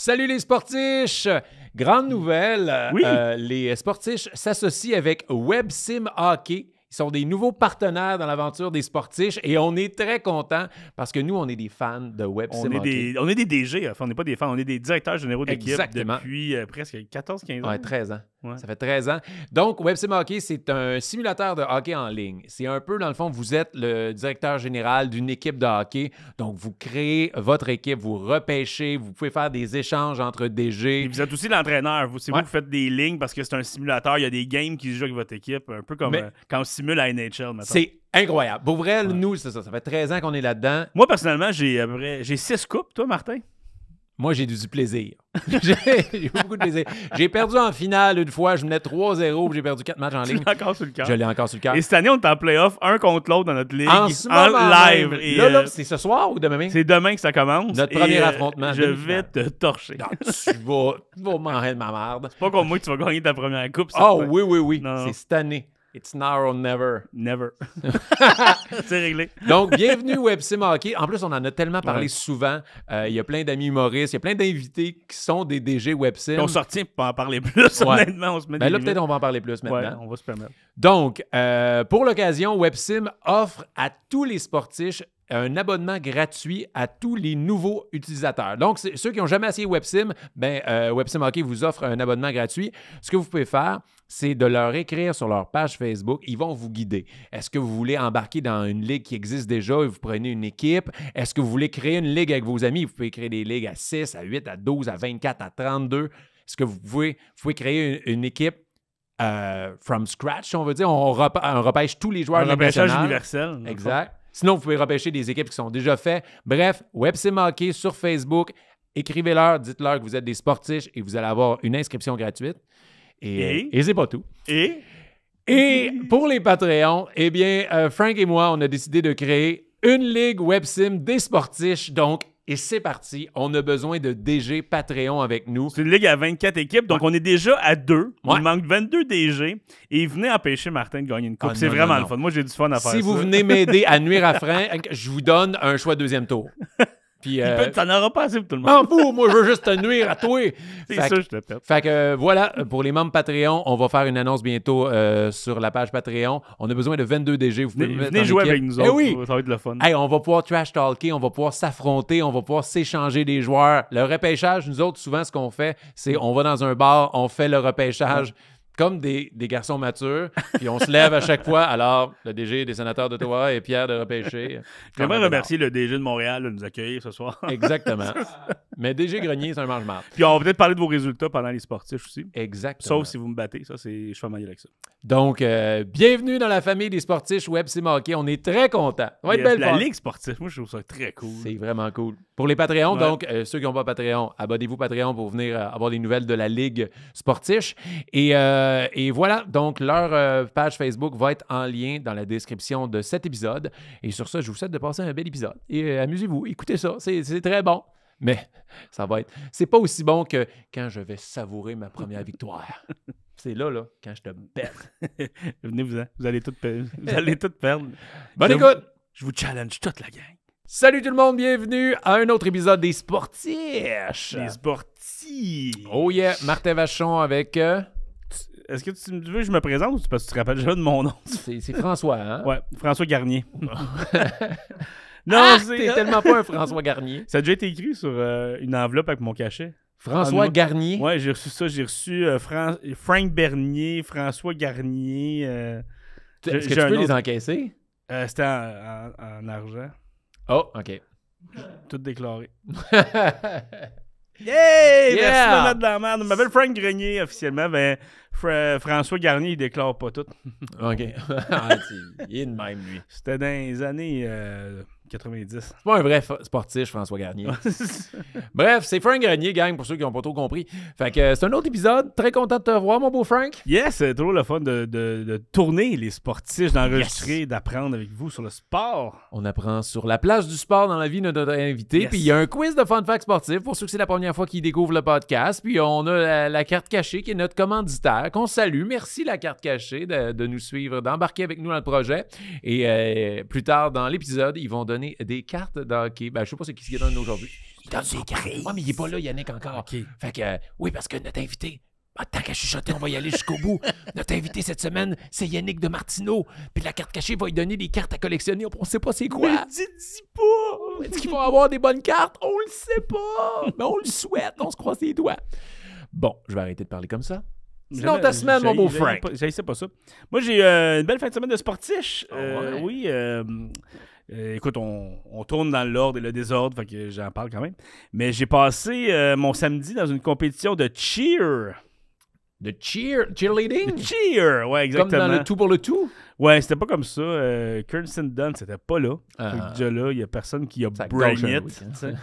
Salut les sportiches! Grande nouvelle, Oui. Les sportiches s'associent avec WebSim Hockey. Ils sont des nouveaux partenaires dans l'aventure des sportiches et on est très contents parce que nous, on est des fans de WebSim Hockey. On est des DG, enfin, on n'est pas des fans, on est des directeurs généraux d'équipe Exactement. depuis presque 14-15 ans. Ouais, 13 ans. Ouais. Ça fait 13 ans. Donc, WebSim Hockey, c'est un simulateur de hockey en ligne. C'est un peu, dans le fond, vous êtes le directeur général d'une équipe de hockey. Donc, vous créez votre équipe, vous repêchez, vous pouvez faire des échanges entre DG. Et vous êtes aussi l'entraîneur. C'est Ouais. vous qui faites des lignes parce que c'est un simulateur. Il y a des games qui se jouent avec votre équipe, un peu comme quand on simule à NHL. Mettons. C'est incroyable. Pour vrai, nous, c'est ça. Ça fait 13 ans qu'on est là-dedans. Moi, personnellement, j'ai 6 coupes. Toi, Martin? Moi, j'ai du plaisir. J'ai beaucoup de plaisir. J'ai perdu en finale une fois. Je menais 3-0 puis j'ai perdu 4 matchs en Tu ligne. l'as encore sur le cœur. Je l'ai encore sur le cœur. Et cette année, on est en playoff, un contre l'autre dans notre ligue, En ce moment live. même. Et, Là, c'est ce soir ou demain? c'est demain que ça commence. Notre Et, premier affrontement, Je demi-finale. vais te torcher. Non, tu vas manger de ma merde. C'est pas comme moi que tu vas gagner ta première coupe. Oh certain. oui. Non. C'est cette année. It's now or never. Never. C'est réglé. Donc, bienvenue WebSim Hockey. En plus, on en a tellement parlé Ouais. souvent. Il y a plein d'amis humoristes, il y a plein d'invités qui sont des DG WebSim. On se retient pour en parler plus, Ouais. honnêtement. On se met Ben des là, limites. peut-être on va en parler plus maintenant. Ouais, on va se permettre. Donc, pour l'occasion, WebSim offre à tous les sportifs un abonnement gratuit à tous les nouveaux utilisateurs. Donc, ceux qui n'ont jamais essayé WebSim, WebSim Hockey vous offre un abonnement gratuit. Ce que vous pouvez faire, c'est de leur écrire sur leur page Facebook. Ils vont vous guider. Est-ce que vous voulez embarquer dans une ligue qui existe déjà et vous prenez une équipe? Est-ce que vous voulez créer une ligue avec vos amis? Vous pouvez créer des ligues à 6, à 8, à 12, à 24, à 32. Est-ce que vous pouvez créer une équipe from scratch, on veut dire? On repêche tous les joueurs Un de la repêchage nationale. universel. dans le Exact. Sinon, vous pouvez repêcher des équipes qui sont déjà faites. Bref, WebSim Hockey sur Facebook. Écrivez-leur, dites-leur que vous êtes des sportifs et vous allez avoir une inscription gratuite. Et c'est pas tout. fond. Et pour les Patreons, eh bien, Frank et moi, on a décidé de créer une ligue WebSim des sportifs. Donc, et c'est parti. On a besoin de DG Patreon avec nous. C'est une ligue à 24 équipes, donc on est déjà à 2. Ouais. Il manque 22 DG. Et venez empêcher Martin de gagner une coupe. Ah, c'est non, vraiment non, le fun. Moi, j'ai du fun à faire Si vous ça. venez m'aider à nuire à Frank, je vous donne un choix deuxième tour. Puis, T'en auras pas assez pour tout le monde. m'en fous, moi je veux juste te nuire à toi. C'est Fait ça, que- je te pète. Fait que voilà, pour les membres Patreon, on va faire une annonce bientôt sur la page Patreon. On a besoin de 22 DG. Vous pouvez me mettre Venez en jouer équipe. avec nous Eh autres. oui! Ça va être le fun. Hey, on va pouvoir trash talker, on va pouvoir s'affronter, on va pouvoir s'échanger des joueurs. Le repêchage, nous autres, souvent, ce qu'on fait, c'est on va dans un bar, on fait le repêchage comme des garçons matures, puis on se lève à chaque fois. Alors, le DG des Sénateurs d'Ottawa est Pierre de repêcher. J'aimerais remercier le DG de Montréal de nous accueillir ce soir. Exactement. Mais DG Grenier, c'est un mange-marde. Puis on va peut-être parler de vos résultats pendant les sportifs aussi. Exactement. Sauf si vous me battez. Ça, je fais mailler avec ça. Donc, bienvenue dans la famille des sportifs WebSim Hockey. On est très contents. Ça va être belle La fun. ligue sportive, moi, je trouve ça très cool. C'est vraiment cool. Pour les Patreons, Ouais. donc, ceux qui n'ont pas Patreon, abonnez-vous Patreon pour venir avoir des nouvelles de la Ligue sportive. Et voilà, donc, leur page Facebook va être en lien dans la description de cet épisode. Et sur ça, je vous souhaite de passer un bel épisode. Et amusez-vous, écoutez ça, c'est très bon. Mais ça va être... C'est pas aussi bon que quand je vais savourer ma première victoire. C'est là, quand je te bête. Venez-vous-en. Vous allez tout perdre. Bonne Je- écoute! Je vous challenge toute la gang. Salut tout le monde, bienvenue à un autre épisode des Sportiches. Les sportifs. Oh yeah, Martin Vachon avec... Est-ce que tu veux que je me présente ou parce que tu te rappelles déjà de mon nom? c'est François, hein? Ouais, François Garnier. Non, Ah, c'est... t'es tellement pas un François Garnier. Ça a déjà été écrit sur une enveloppe avec mon cachet. François Ah, non. Garnier? Ouais, j'ai reçu ça. J'ai reçu Frank Bernier, François Garnier. Est-ce que j'ai tu un peux les autre. encaisser? C'était en argent. Oh, OK. Tout déclaré. Yay! Yeah! Merci de me mettre dans la merde. Je m'appelle Frank Grenier officiellement. Ben, François Garnier, il déclare pas tout. OK. Ah, il est de même, lui. C'était dans les années 90. C'est pas un vrai sportif, François Garnier. Bref, c'est Frank Garnier, gang, pour ceux qui n'ont pas trop compris. Fait que c'est un autre épisode. Très content de te revoir, mon beau Frank. Yes, c'est toujours le fun de tourner les sportifs, d'enregistrer, d'apprendre avec vous sur le sport. On apprend sur la place du sport dans la vie de notre invité. Yes. Puis il y a un quiz de fun facts sportifs pour ceux que c'est la première fois qu'ils découvrent le podcast. Puis on a la carte cachée qui est notre commanditaire qu'on salue. Merci la carte cachée de nous suivre, d'embarquer avec nous dans le projet. Et plus tard dans l'épisode, ils vont donner des cartes de hockey. Ben, je sais pas ce qui donne aujourd'hui. Il donne des cartes. Ouais, mais il est pas là, Yannick, encore. OK. Fait que, oui, parce que notre invité, tant qu'à chuchoter, on va y aller jusqu'au bout. Notre invité cette semaine, c'est Yannick de Martineau. Puis la carte cachée va lui donner des cartes à collectionner. On sait pas c'est quoi. dis pas! Est-ce qu'ils vont avoir des bonnes cartes? On le sait pas. Mais on le souhaite. On se croise les doigts. Bon, je vais arrêter de parler comme ça. Sinon, ta semaine, mon beau Frank. J'haïssais pas ça. Moi, j'ai une belle fin de semaine de sportiche. Ouais. Oui. Écoute, on tourne dans l'ordre et le désordre, fait que j'en parle quand même. Mais j'ai passé mon samedi dans une compétition de cheer. De cheerleading? De cheer, ouais, exactement. Comme dans le tout pour le tout? Ouais, c'était pas comme ça. Kirsten Dunst, c'était pas là. Ah. Fait que déjà là, il y a personne qui a Ça brain gâche un it. week-end. tu sais.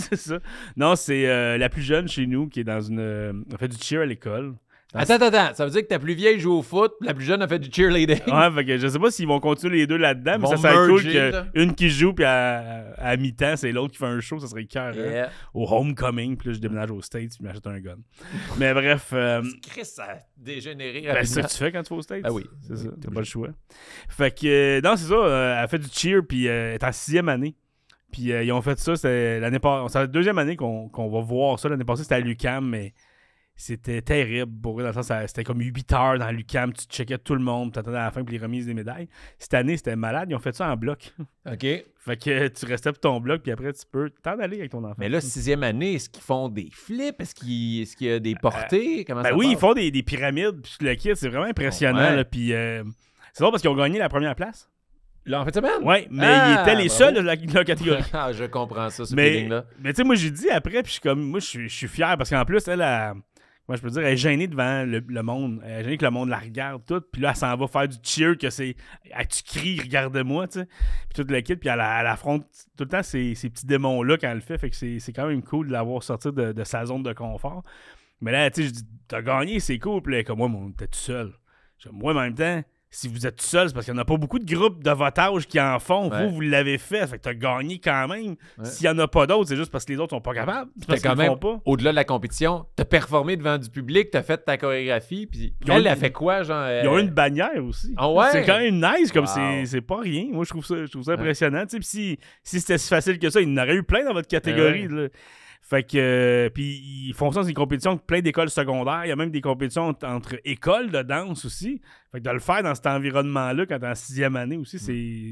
C'est ça. Non, c'est la plus jeune chez nous qui est dans une... on fait du cheer à l'école. Attends. Ça veut dire que ta plus vieille joue au foot, la plus jeune a fait du cheerleading. Ouais, fait que je sais pas s'ils vont continuer les deux là-dedans, mais Vont ça serait cool merger, là. qu'une qui joue, puis à mi-temps, c'est l'autre qui fait un show, ça serait cœur. Yeah. Au homecoming, puis là, je déménage aux States, puis je m'achète un gun. Mais bref, Chris, ça a dégénéré ben, c'est ça rapidement. que tu fais quand tu vas aux States. Ah oui. C'est ça, Oui, t'as pas le choix. Fait que, non, c'est ça, elle fait du cheer, puis elle est en 6e année. Puis ils ont fait ça, c'est l'année passée. C'est la 2e année qu'on va voir ça. L'année passée, c'était à l'UQAM, mais c'était terrible. Pour eux, dans le sens, c'était comme 8 heures dans l'UQAM. Tu checkais tout le monde, tu attendais à la fin pour les remises des médailles. Cette année, c'était malade. Ils ont fait ça en bloc. OK. Fait que tu restais pour ton bloc, puis après, tu peux t'en aller avec ton enfant. Mais là, 6e année, est-ce qu'ils font des flips? Est-ce qu'il y a des portées? Comment Ben ça oui, ils passe? font des pyramides, puis le kit, c'est vraiment impressionnant. Ouais. Là, puis c'est drôle parce qu'ils ont gagné la première place. Là, en fin de semaine? Ouais, mais Ah, ils étaient les bravo. seuls de la catégorie. Ah, je comprends ça, ce mais feeling-là. tu sais, moi, j'ai dit après, puis je suis comme, moi, je suis fier parce qu'en plus, moi, je peux dire, elle est gênée devant le monde. Elle est gênée que le monde la regarde, tout. Puis là, elle s'en va faire du cheer, que c'est. Tu cries, regarde-moi, tu sais. Puis toute l'équipe, puis elle affronte tout le temps ces petits démons-là quand elle le fait. Fait que c'est quand même cool de l'avoir sorti de sa zone de confort. Mais là, tu sais, je dis, t'as gagné, c'est cool. Puis là, comme moi, t'es tout seul. Moi, en même temps, si vous êtes tout seul, c'est parce qu'il n'y en a pas beaucoup de groupes de votage qui en font. Ouais. Vous l'avez fait. Fait que t'as gagné quand même. Ouais. S'il n'y en a pas d'autres, c'est juste parce que les autres sont pas capables. C'est parce T'as quand qu'ils même, font pas. au-delà de la compétition, t'as performé devant du public, t'as fait ta chorégraphie, puis Ils ont elle une- a fait quoi, genre? Ils ont une bannière aussi. Ah ouais? C'est quand même nice, comme Wow. c'est pas rien. Moi, je trouve ça impressionnant. Tu sais, puis si c'était si facile que ça, il y en aurait eu plein dans votre catégorie. Ouais. Là. Fait que, puis ils font ça dans une compétition avec plein d'écoles secondaires. Il y a même des compétitions entre écoles de danse aussi. Fait que de le faire dans cet environnement-là quand t'es en 6e année aussi,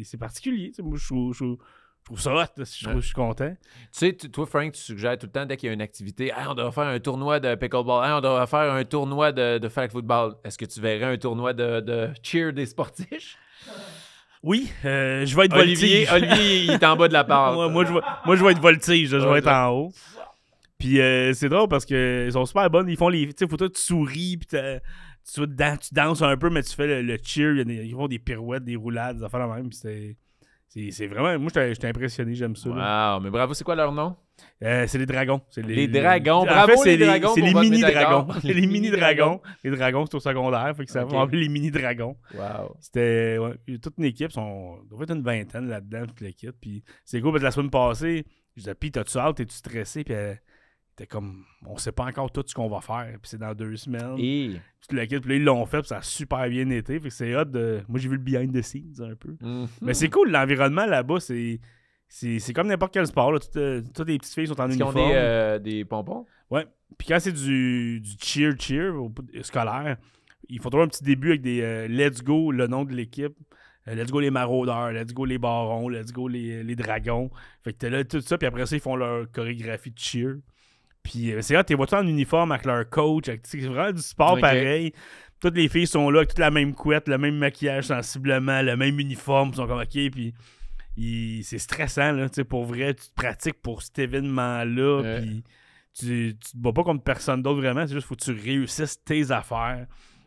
c'est particulier. Tu sais, moi, je trouve ça hot. Là, je suis content. Tu sais, toi, Frank, tu suggères tout le temps, dès qu'il y a une activité, hey, on devrait faire un tournoi de pickleball, hey, on devrait faire un tournoi de flag football. Est-ce que tu verrais un tournoi de cheer des sportifs? Oui, je vais être Olivier, voltige. il est en bas de la part. moi, je vais être voltige. Là, je vais Ouais, être en haut. Puis c'est drôle parce qu'ils sont super bonnes. Ils font les. Tu sais, faut que tu souris. Puis tu danses un peu, mais tu fais le cheer. Ils font des pirouettes, des roulades, des affaires la même. Puis c'est vraiment. Moi, j'étais impressionné. J'aime ça. Là. Wow, mais bravo, c'est quoi leur nom? C'est les dragons. C'est Les dragons. En Bravo, fait, c'est les dragons C'est pour les votre mini-dragons. médaille d'or. C'est les mini-dragons. Les dragons, c'est au secondaire. Fait que ça Ok. va appeler les mini-dragons. Wow. C'était toute une équipe, on doit être une vingtaine là-dedans, toute l'équipe. Puis c'est cool parce que la semaine passée, je disais, puis t'as-tu hâte, t'es-tu stressé? Puis elle était comme, on sait pas encore tout ce qu'on va faire. Puis c'est dans 2 semaines. Et... Toute l'équipe, puis là, ils l'ont fait, puis ça a super bien été. Fait que c'est hot de. Moi, j'ai vu le behind the scenes un peu. Mais c'est cool, l'environnement là-bas, c'est comme n'importe quel sport. Là. Toutes les petites filles sont en Est-ce qu'ils ont uniforme. des pompons? Ouais. Puis quand c'est du cheer scolaire, ils font toujours un petit début avec des let's go, le nom de l'équipe. Let's go les maraudeurs, let's go les barons, let's go les dragons. Fait que t'es là, tout ça, puis après ça, ils font leur chorégraphie de cheer. Puis c'est là, t'es vois-tu en uniforme avec leur coach. C'est vraiment du sport Ok. pareil. Toutes les filles sont là avec toute la même couette, le même maquillage sensiblement, le même uniforme. Ils sont comme OK, puis c'est stressant, là. Tu sais, pour vrai, tu te pratiques pour cet événement-là, Ouais. puis tu te bats pas contre personne d'autre vraiment. C'est juste faut que tu réussisses tes affaires.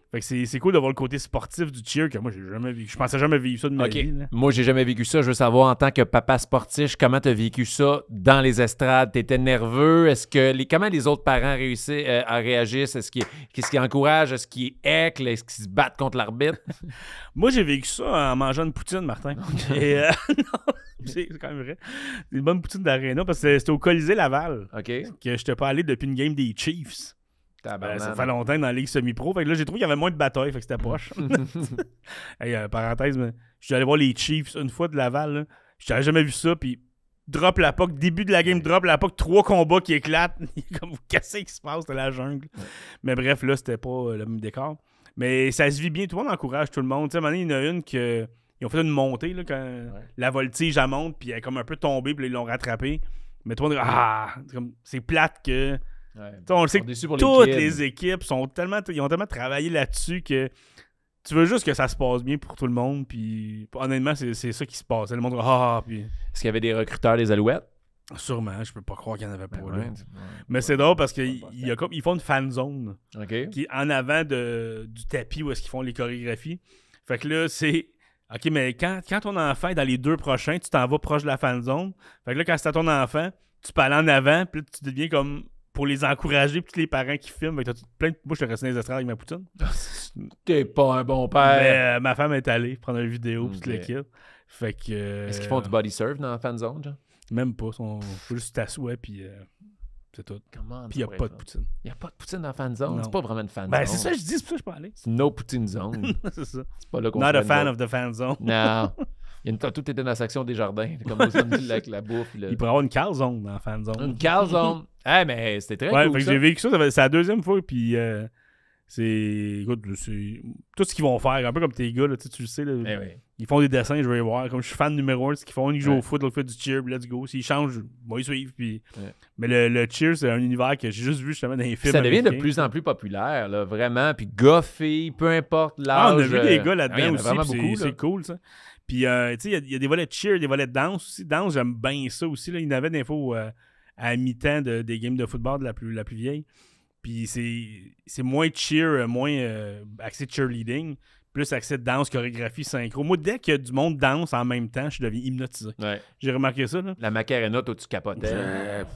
Fait que c'est cool d'avoir le côté sportif du cheer que moi, j'ai jamais vécu. Je pensais jamais vivre ça de ma OK. vie. Là. Moi, j'ai jamais vécu ça. Je veux savoir, en tant que papa sportif, comment tu as vécu ça dans les estrades? Tu étais nerveux? Comment les autres parents réagissent? Qu'est-ce qu'ils encouragent? Est-ce qu'ils héclent? Est-ce qu'ils se battent contre l'arbitre? Moi, j'ai vécu ça en mangeant une poutine, Martin. Et, non, c'est quand même vrai. C'est une bonne poutine d'Arena parce que c'était au Colisée Laval OK. que je n'étais pas allé depuis une game des Chiefs. Ça fait longtemps dans la Ligue semi-pro. Fait que là, j'ai trouvé qu'il y avait moins de batailles. Fait que c'était poche. Hey, parenthèse, mais je suis allé voir les Chiefs une fois de Laval. Je n'avais jamais vu ça. Puis drop la puck, début de la game, drop la puck, 3 combats qui éclatent. Comme vous cassez qui se passe dans la jungle. Mais bref, là, c'était pas le même décor. Mais ça se vit bien, tout le monde encourage tout le monde. Tu sais, à un moment donné, il y en a une que. Ils ont fait une montée là, quand la voltige elle monte, puis elle est comme un peu tombée, puis là, ils l'ont rattrapée. Mais tout le monde c'est plate que. On le sait que toutes les équipes ils ont tellement travaillé là-dessus que tu veux juste que ça se passe bien pour tout le monde. Puis honnêtement, c'est ça qui se passe. Le monde puis... Est-ce qu'il y avait des recruteurs des Alouettes? Sûrement, je peux pas croire qu'il n'y en avait pas. Là. Mais c'est drôle parce qu'ils font une fan zone qui est en avant du tapis où est-ce qu'ils font les chorégraphies. Fait que là, c'est. OK, mais quand ton enfant est dans les 2 prochains, tu t'en vas proche de la fan zone. Fait que là, quand c'est à ton enfant, tu peux aller en avant, puis là, tu deviens comme pour les encourager, puis tous les parents qui filment. Fait que moi, je suis resté dans les estrades avec ma poutine. T'es pas un bon père. Mais ma femme est allée prendre une vidéo, puis toute l'équipe. Fait que. Est-ce qu'ils font du body surf dans la fan zone, genre? Même pas. Faut juste t'asseoir, puis. C'est tout. Puis il n'y a pas de poutine. Il n'y a pas de poutine dans la fan zone. C'est pas vraiment une fan zone. Ben, c'est ça, je dis, c'est pour ça que je peux aller. C'est no poutine zone. C'est ça. C'est pas là qu'on Not a fan of the fan zone. Non. Tout était dans la section des jardins. Comme vous dit, avec la bouffe. Il pourrait avoir une cal zone dans la fan zone. Une cal zone. Mais c'était très cool. Ouais, fait que j'ai vécu ça. C'est la 2e fois. Puis écoute, c'est tout ce qu'ils vont faire. Un peu comme tes gars, là, tu le sais. Là, ils font des dessins, je vais les voir. Comme je suis fan numéro 1, ce qu'ils font, ils jouent au foot, l'autre fait du cheer, let's go. S'ils changent, moi, ils suivent. Puis... Mais le cheer, c'est un univers que j'ai juste vu justement dans les films. Ça devient de plus en plus populaire, là, vraiment. Puis gars, filles, peu importe l'âge. On a vu des gars là-dedans aussi. Vraiment beaucoup, c'est cool, ça. Puis, tu sais, il y a des volets de cheer, des volets de danse aussi. Danse, j'aime bien ça aussi. Là. Il y en avait des fois à mi-temps des games de football de la plus vieille. Puis c'est moins cheer, moins accès cheerleading, plus accès danse, chorégraphie, synchro. Moi, dès qu'il y a du monde danse en même temps, je deviens hypnotisé. Ouais. J'ai remarqué ça. Là. La Macarena, toi, tu capotais.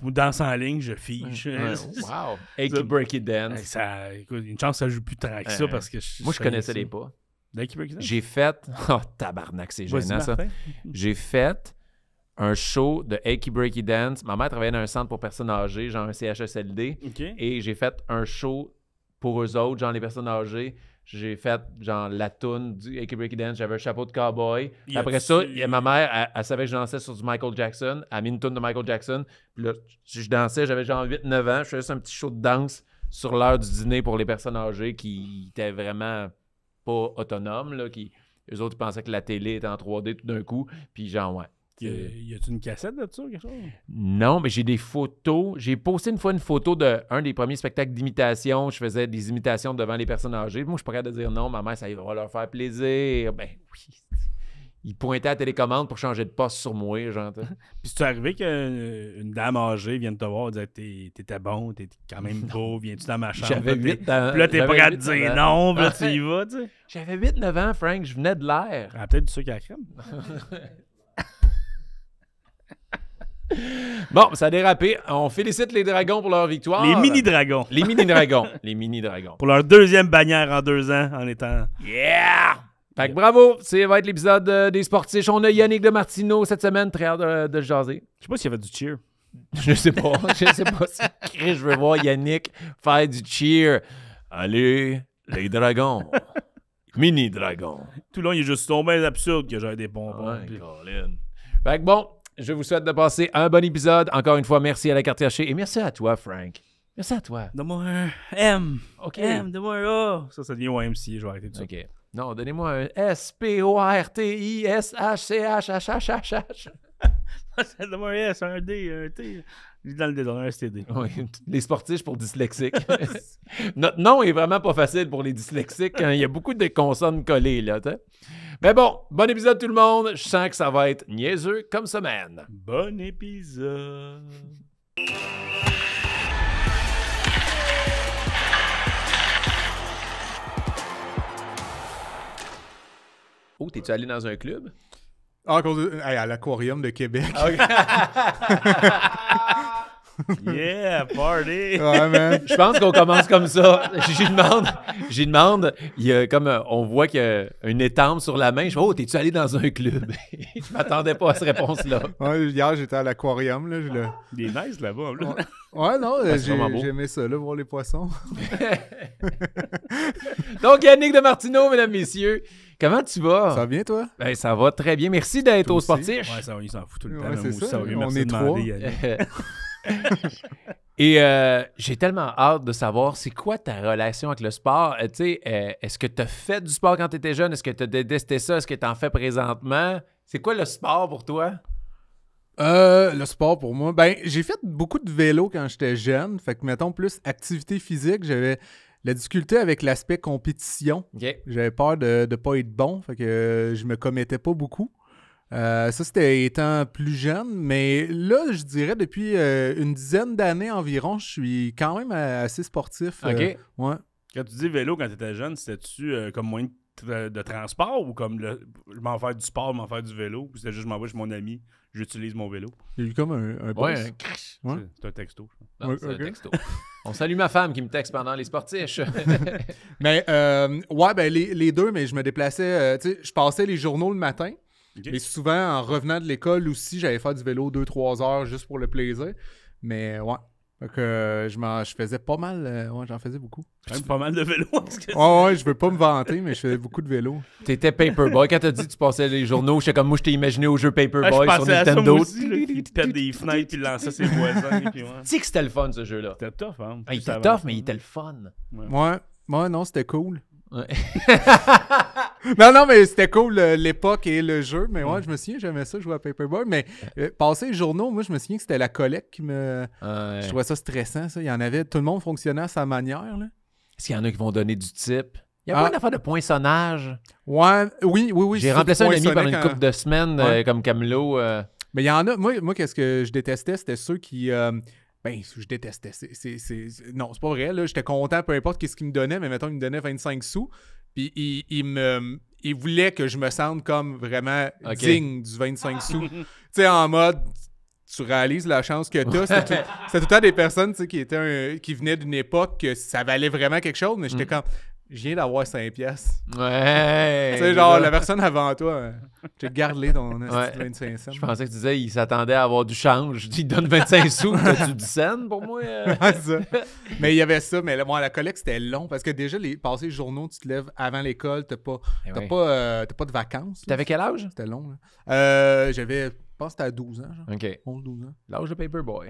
Danse en ligne, je fiche. Wow. Achy Breaky Dance. Écoute, une chance que ça joue plus tant que ça parce que moi, je connaissais les pas. Achy Breaky Dance? J'ai fait... Oh, tabarnak, c'est gênant, ça. J'ai fait un show de Achy Breaky Dance. Ma mère travaillait dans un centre pour personnes âgées, genre un CHSLD. Okay. Et j'ai fait un show pour eux autres, genre les personnes âgées. J'ai fait genre la toune du Achy Breaky Dance. J'avais un chapeau de cowboy. Après ça, ma mère, elle savait que je dansais sur du Michael Jackson. Elle a mis une toune de Michael Jackson. Puis là, je dansais, j'avais genre 8-9 ans. Je faisais juste un petit show de danse sur l'heure du dîner pour les personnes âgées qui étaient vraiment pas autonomes. Là, eux autres, ils pensaient que la télé était en 3D tout d'un coup. Puis genre, ouais. Y a-tu une cassette de ça, quelque chose? Non, mais j'ai des photos. J'ai posté une fois une photo d'un des premiers spectacles d'imitation. Je faisais des imitations devant les personnes âgées. Moi, je suis pas capable de dire non. Ma mère, ça va leur faire plaisir. Ben oui. Ils pointaient à la télécommande pour changer de poste sur moi, genre. Puis c'est arrivé qu'une dame âgée vienne te voir et dire t'étais bon, t'étais quand même beau, viens-tu dans ma chambre? J'avais 8 ans. Puis là, t'es pas capable de dire non, puis là, tu y vas, tu sais. J'avais 8-9 ans, Frank. Je venais de l'air. Ah, peut-être du sucre à la crème. Bon, ça a dérapé. On félicite les dragons pour leur victoire. Les mini-dragons. Les mini-dragons. Les mini-dragons. Pour leur 2e bannière en 2 ans en étant... Yeah! Fait que bravo. Ça va être l'épisode des sportifs. On a Yannick de Martino cette semaine. Très hâte de le jaser. Je sais pas s'il y avait du cheer. Je sais pas. Je veux voir Yannick faire du cheer. Allez, les dragons. Mini-dragons. Tout le long, il est juste tombé absurde que j'ai des bonbons. Ouais, Colin. Fait que bon... Je vous souhaite de passer un bon épisode. Encore une fois, merci à la carte cachée et merci à toi, Frank. Merci à toi. Donne-moi un M. OK. M, donne-moi un A. Ça devient un MC. Je vais arrêter de ça. OK. Non, donnez-moi un S-P-O-R-T-I-S-H-C-H-H-H-H-H. Donne-moi un S, un D, un T. Je dis dans le D, un STD. Oui, les sportifs pour dyslexiques. Notre nom est vraiment pas facile pour les dyslexiques. Hein. Il y a beaucoup de consonnes collées, là. T'sais. Mais bon, bon épisode tout le monde. Je sens que ça va être niaiseux comme semaine. Bon épisode. Oh, t'es-tu allé dans un club? Ah, à cause à l'Aquarium de Québec. Okay. Yeah, party! Ouais, man. Je pense qu'on commence comme ça. J'y demande, il y a comme on voit qu'il y a une étampe sur la main. Je fais, oh, t'es-tu allé dans un club? Je m'attendais pas à cette réponse-là. Ouais, hier, j'étais à l'Aquarium. Là, Il est nice là-bas. Là. Ouais, non, j'ai aimé ça, là, voir les poissons. Donc, Yannick de Martino, mesdames, messieurs, Comment tu vas? Ça va bien, toi? Ben, ça va très bien. Merci d'être Toi au aussi. sportif. Ouais, ça, il s'en fout tout le temps. Ouais, là, c'est moi aussi, ça. va bien, On merci est de demander, trois. Et j'ai tellement hâte de savoir, c'est quoi ta relation avec le sport? Tu sais, est-ce que tu as fait du sport quand tu étais jeune? Est-ce que tu as détesté ça? Est-ce que tu en fais présentement? C'est quoi le sport pour toi? Le sport pour moi. Ben, j'ai fait beaucoup de vélo quand j'étais jeune. Fait que, mettons, plus activité physique, j'avais la difficulté avec l'aspect compétition. OK. J'avais peur de ne pas être bon. Fait que je me commettais pas beaucoup. Ça, c'était étant plus jeune. Mais là, je dirais depuis une dizaine d'années environ, je suis quand même assez sportif. OK. Ouais. Quand tu dis vélo quand tu étais jeune, c'était-tu comme moyen de transport ou comme je m'en faire du sport, m'en faire du vélo? Ou c'était juste je m'envoie chez mon ami, j'utilise mon vélo? Il y a eu comme un Ouais, boss. Ouais. C'est un texto. Non, Ouais, c'est un ok. texto. On salue ma femme qui me texte pendant les sportifs. Mais ouais, ben les deux, mais je me déplaçais, tu sais, je passais les journaux le matin, Ok. mais souvent en revenant de l'école aussi, j'allais faire du vélo 2-3 heures juste pour le plaisir. Mais ouais. Fait que je faisais pas mal, ouais, j'en faisais beaucoup. Quand même pas mal de vélo. parce que Ouais, je veux pas me vanter, mais je faisais beaucoup de vélo. T'étais Paperboy. Quand t'as dit que tu passais les journaux, j'étais comme moi, je t'ai imaginé au jeu je Paperboy sur pensais à ça Nintendo. moi aussi, là, qui pète des fenêtres puis lançait ses voisins. Puis ouais. Tu sais que c'était le fun, ce jeu-là. C'était tough, hein? Ah, il Plus ça était tough, avance. mais il était le fun. Ouais, non, c'était cool. Ouais. Non, mais c'était cool l'époque et le jeu. Mais ouais, je me souviens, j'aimais ça, jouer à Paperboy. Mais passer les journaux, moi, je me souviens que c'était la collecte qui me... Ouais. Je trouvais ça stressant, ça. Il y en avait... Tout le monde fonctionnait à sa manière, là. Est-ce qu'il y en a qui vont donner du type? Il y a Ah. pas une affaire de poinçonnage. Ouais, oui. J'ai c'est remplacé un ami poinçonné pendant une quand- couple de semaines Ouais. comme Camelot. Mais il y en a... Moi, qu'est-ce que je détestais, c'était ceux qui... Ben, je détestais. Non, c'est pas vrai, là. J'étais content, peu importe qu'est-ce qu'ils me donnaient, mais mettons, ils me donnaient 25 sous. Puis il voulait que je me sente comme vraiment Ok. digne du 25 sous. Tu sais, en mode... Tu réalises la chance que t'as. C'était tout le temps des personnes, tu sais, qui venaient d'une époque que ça valait vraiment quelque chose, mais j'étais comme... Je viens d'avoir 5 piastres. Ouais. Tu sais, genre, la personne avant toi, tu garde-les ton Ouais. 25 cents. Je pensais que tu disais qu'il s'attendait à avoir du change. Il te donne 25 sous. T'as-tu du scène pour moi? Ouais, c'est ça. Mais il y avait ça, mais moi, la collecte, c'était long parce que déjà, passer les journaux, tu te lèves avant l'école, t'as pas de vacances. là. T'avais quel âge? C'était long. Là. J'avais, je pense que c'était à 12 ans, genre. OK. 11-12 ans. L'âge de Paperboy.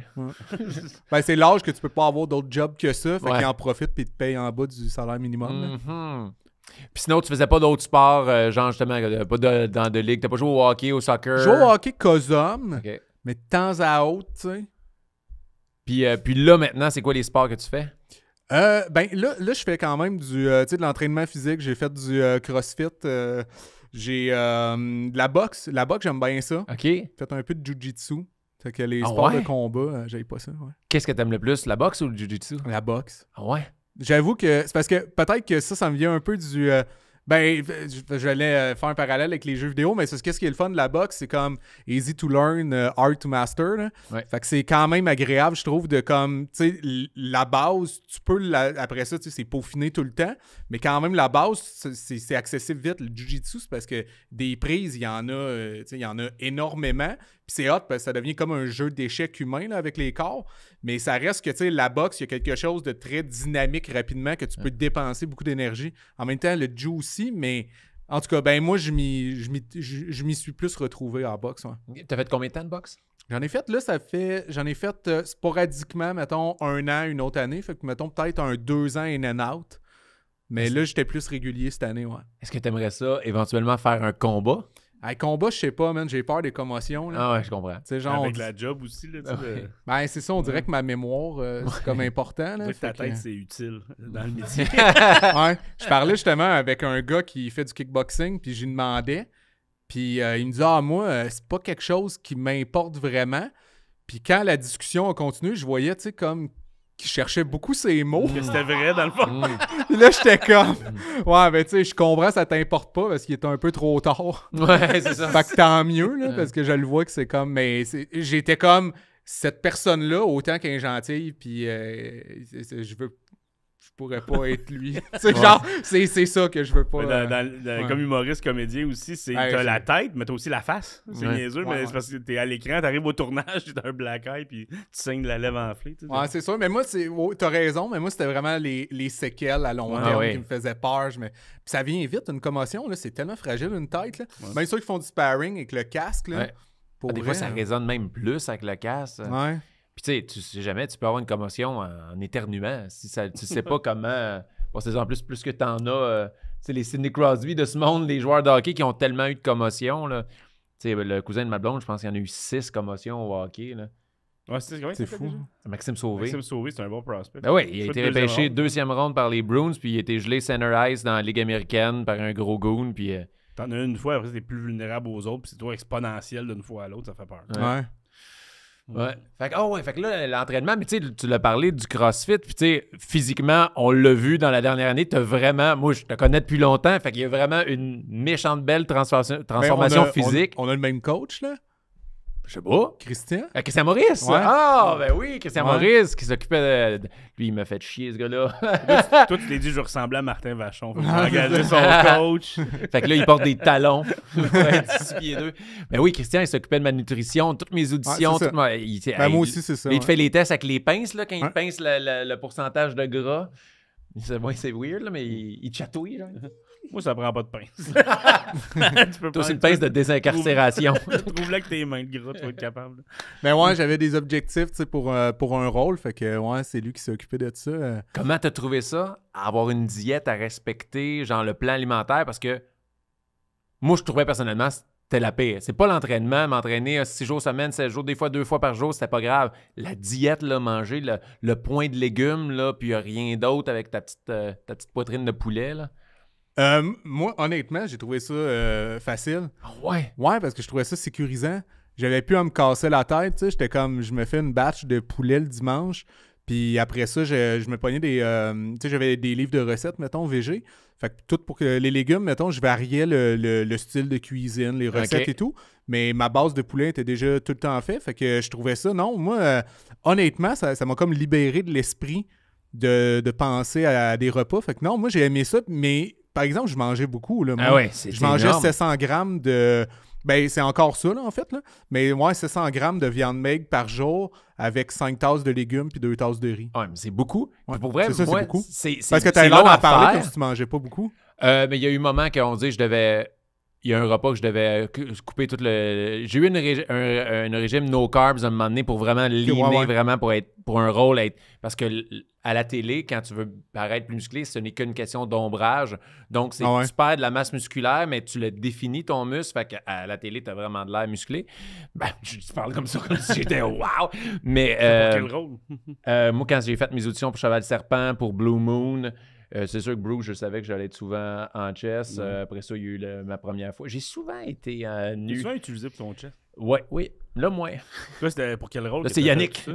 Ben, c'est l'âge que tu peux pas avoir d'autres jobs que ça, fait Ouais. qu'ils en profitent puis ils te payent en bas du salaire minimum. là. Mhm. Puis sinon, tu faisais pas d'autres sports, genre justement, pas dans de ligue. T'as pas joué au hockey, au soccer? Je joue au hockey COSOM, OK. mais de temps à autre, tu sais. Puis là, maintenant, c'est quoi les sports que tu fais? Ben là, je fais quand même tu sais, de l'entraînement physique. J'ai fait du CrossFit. J'ai de la boxe. La boxe, j'aime bien ça. OK. J'ai fait un peu de jujitsu. Fait que les Ah sports ouais? de combat, j'aime pas ça. Ouais. Qu'est-ce que t'aimes le plus, la boxe ou le jiu-jitsu? La boxe. Ah ouais? J'avoue que c'est parce que peut-être que ça me vient un peu du... ben, j'allais faire un parallèle avec les jeux vidéo, mais c'est qu'est-ce qui est le fun de la boxe, c'est comme easy to learn, hard to master. Là. Ouais. Fait que c'est quand même agréable, je trouve, de comme, tu sais, la base, tu peux, après ça, tu sais, c'est peaufiné tout le temps, mais quand même, la base, c'est accessible vite. Le jiu-jitsu, c'est parce que des prises, il y en a, tu sais, il y en a énormément, puis c'est hot parce que ça devient comme un jeu d'échecs humain, là, avec les corps, mais ça reste que, tu sais, la boxe, il y a quelque chose de très dynamique rapidement que tu peux dépenser beaucoup d'énergie. En même temps, le jiu aussi, mais en tout cas, ben moi, je m'y suis plus retrouvé en boxe. Ouais. T'as fait combien de temps de boxe? J'en ai fait sporadiquement, mettons, 1 an, une autre année. Fait que, mettons, peut-être un 2 ans in and out. Mais là, j'étais plus régulier cette année, ouais. Est-ce que t'aimerais ça, éventuellement, faire un combat? Avec combat, je sais pas, man, j'ai peur des commotions. Là. Ah ouais, je comprends. Tu sais, genre, Avec la job aussi, là, tu sais. Ouais. ben, c'est ça, on dirait que ma mémoire, c'est comme important. Là, Ta fait que- tête, c'est utile dans le métier. Ouais. Je parlais justement avec un gars qui fait du kickboxing, puis j'y demandais. Puis il me dit moi, c'est pas quelque chose qui m'importe vraiment. Puis quand la discussion a continué, je voyais, tu sais, comme qu'il cherchait beaucoup ses mots. Que c'était vrai, dans le fond. Mm. Puis là, j'étais comme, ouais, ben tu sais, je comprends, ça t'importe pas parce qu'il est un peu trop tard. Ouais, c'est ça. Fait que tant mieux, là, parce que je le vois que c'est comme, mais j'étais comme cette personne-là, autant qu'un gentil, puis je veux. je pourrais pas être lui. C'est genre, c'est ça que je veux pas. Ouais. Comme humoriste, comédien aussi, t'as la tête, mais t'as aussi la face. C'est niaiseux, mais c'est parce que t'es à l'écran, t'arrives au tournage, t'as un black eye, puis tu saignes la lèvre enflée. Ouais, c'est sûr. Mais moi, t'as raison, mais moi, c'était vraiment les séquelles à long terme qui me faisaient peur. Puis ça vient vite, une commotion, là. C'est tellement fragile, une tête. Là. Même ceux qui font du sparring avec le casque. Là, des fois, ça résonne même plus avec le casque. Ouais. Puis tu sais jamais, tu peux avoir une commotion en éternuant. Si tu sais pas comment... Bon, c'est en plus que t'en as... tu sais, les Sidney Crosby de ce monde, les joueurs de hockey qui ont tellement eu de commotions. Tu sais, le cousin de ma blonde, je pense qu'il y en a eu 6 commotions au hockey. Là. Ouais, c'est fou. Maxime Sauvé. Maxime Sauvé, c'est un bon prospect. Ben oui, il a été repêché deuxième ronde par les Bruins, puis il a été gelé center ice dans la Ligue américaine par un gros goon. Puis... T'en as une fois, après t'es plus vulnérable aux autres, puis c'est toi exponentiel d'une fois à l'autre, ça fait peur. Ouais. Ouais. Fait que là, l'entraînement, mais tu sais, tu l'as parlé du CrossFit, puis tu sais, physiquement, on l'a vu dans la dernière année, t'as vraiment, moi, je te connais depuis longtemps, fait qu'il y a vraiment une méchante belle transformation physique. On a le même coach, là? Je sais pas. Christian Maurice? Ouais. Ah, ben oui, Christian Maurice, qui s'occupait de... Lui, il m'a fait chier, ce gars-là. Toi, tu t'es dit, je ressemblais à Martin Vachon. Faut engager son coach. Fait que là, il porte des talons. Il va être 6 pieds 2. Mais oui, Christian, il s'occupait de ma nutrition, toutes mes auditions. Moi aussi, c'est ça. Il te fait les tests avec les pinces, là, quand il pince le pourcentage de gras. C'est weird, là, mais il chatouille, genre. Moi, ça prend pas de pince. Toi, c'est une pince de désincarcération. Trouve-le avec tes mains de gras, tu vas être capable. Mais ouais, j'avais des objectifs pour un rôle. Fait que ouais, c'est lui qui s'est occupé de ça. Comment t'as trouvé ça? Avoir une diète à respecter, genre le plan alimentaire? Parce que moi, je trouvais personnellement c'était la pire. C'est pas l'entraînement, m'entraîner 6 jours semaine, 7 jours, des fois 2 fois par jour, c'était pas grave. La diète, là, manger le point de légumes, là, puis rien d'autre avec ta petite poitrine de poulet, là. Moi, honnêtement, j'ai trouvé ça facile. Ouais? Ouais, parce que je trouvais ça sécurisant. J'avais plus à me casser la tête, tu sais. J'étais comme, je me fais une batch de poulet le dimanche, puis après ça, je me pognais des... tu sais, j'avais des livres de recettes, mettons, VG. Fait que tout pour que les légumes, mettons, je variais le style de cuisine, les recettes et tout. Mais ma base de poulet était déjà tout le temps faite. Fait que je trouvais ça, non, moi, honnêtement, ça m'a comme libéré de l'esprit de penser à des repas. Fait que non, moi, j'ai aimé ça, mais... Par exemple, je mangeais beaucoup. Là, moi. Je mangeais énorme. 700 grammes de... Ben, c'est encore ça, là, en fait. Là. Mais ouais, 700 grammes de viande maigre par jour avec 5 tasses de légumes puis 2 tasses de riz. Ouais, mais c'est beaucoup. Ouais. Pour vrai, c'est ça, moi, c'est beaucoup. C'est parce que t'as l'air d'en parler comme si tu mangeais pas beaucoup. Mais il y a eu un moment qu'on dit que je devais... Il y a un repas que je devais couper tout le... J'ai eu un régime no carbs à un moment donné pour vraiment leaner, vraiment pour un rôle. Parce que à la télé, quand tu veux paraître plus musclé, ce n'est qu'une question d'ombrage. Donc, tu perds de la masse musculaire, mais tu le définis, ton muscle. Fait qu'à la télé, tu as vraiment de l'air musclé. Ben, je parle comme ça, comme si j'étais « wow ». Mais pour quel rôle? moi, quand j'ai fait mes auditions pour Cheval Serpent, pour Blue Moon... c'est sûr que Bruce, je savais que j'allais être souvent en chess. Après ça, il y a eu ma première fois. J'ai souvent été nu. Tu souvent utilisé pour ton chess? Oui. Là, moins. Toi, c'était pour quel rôle? Là, c'est Yannick.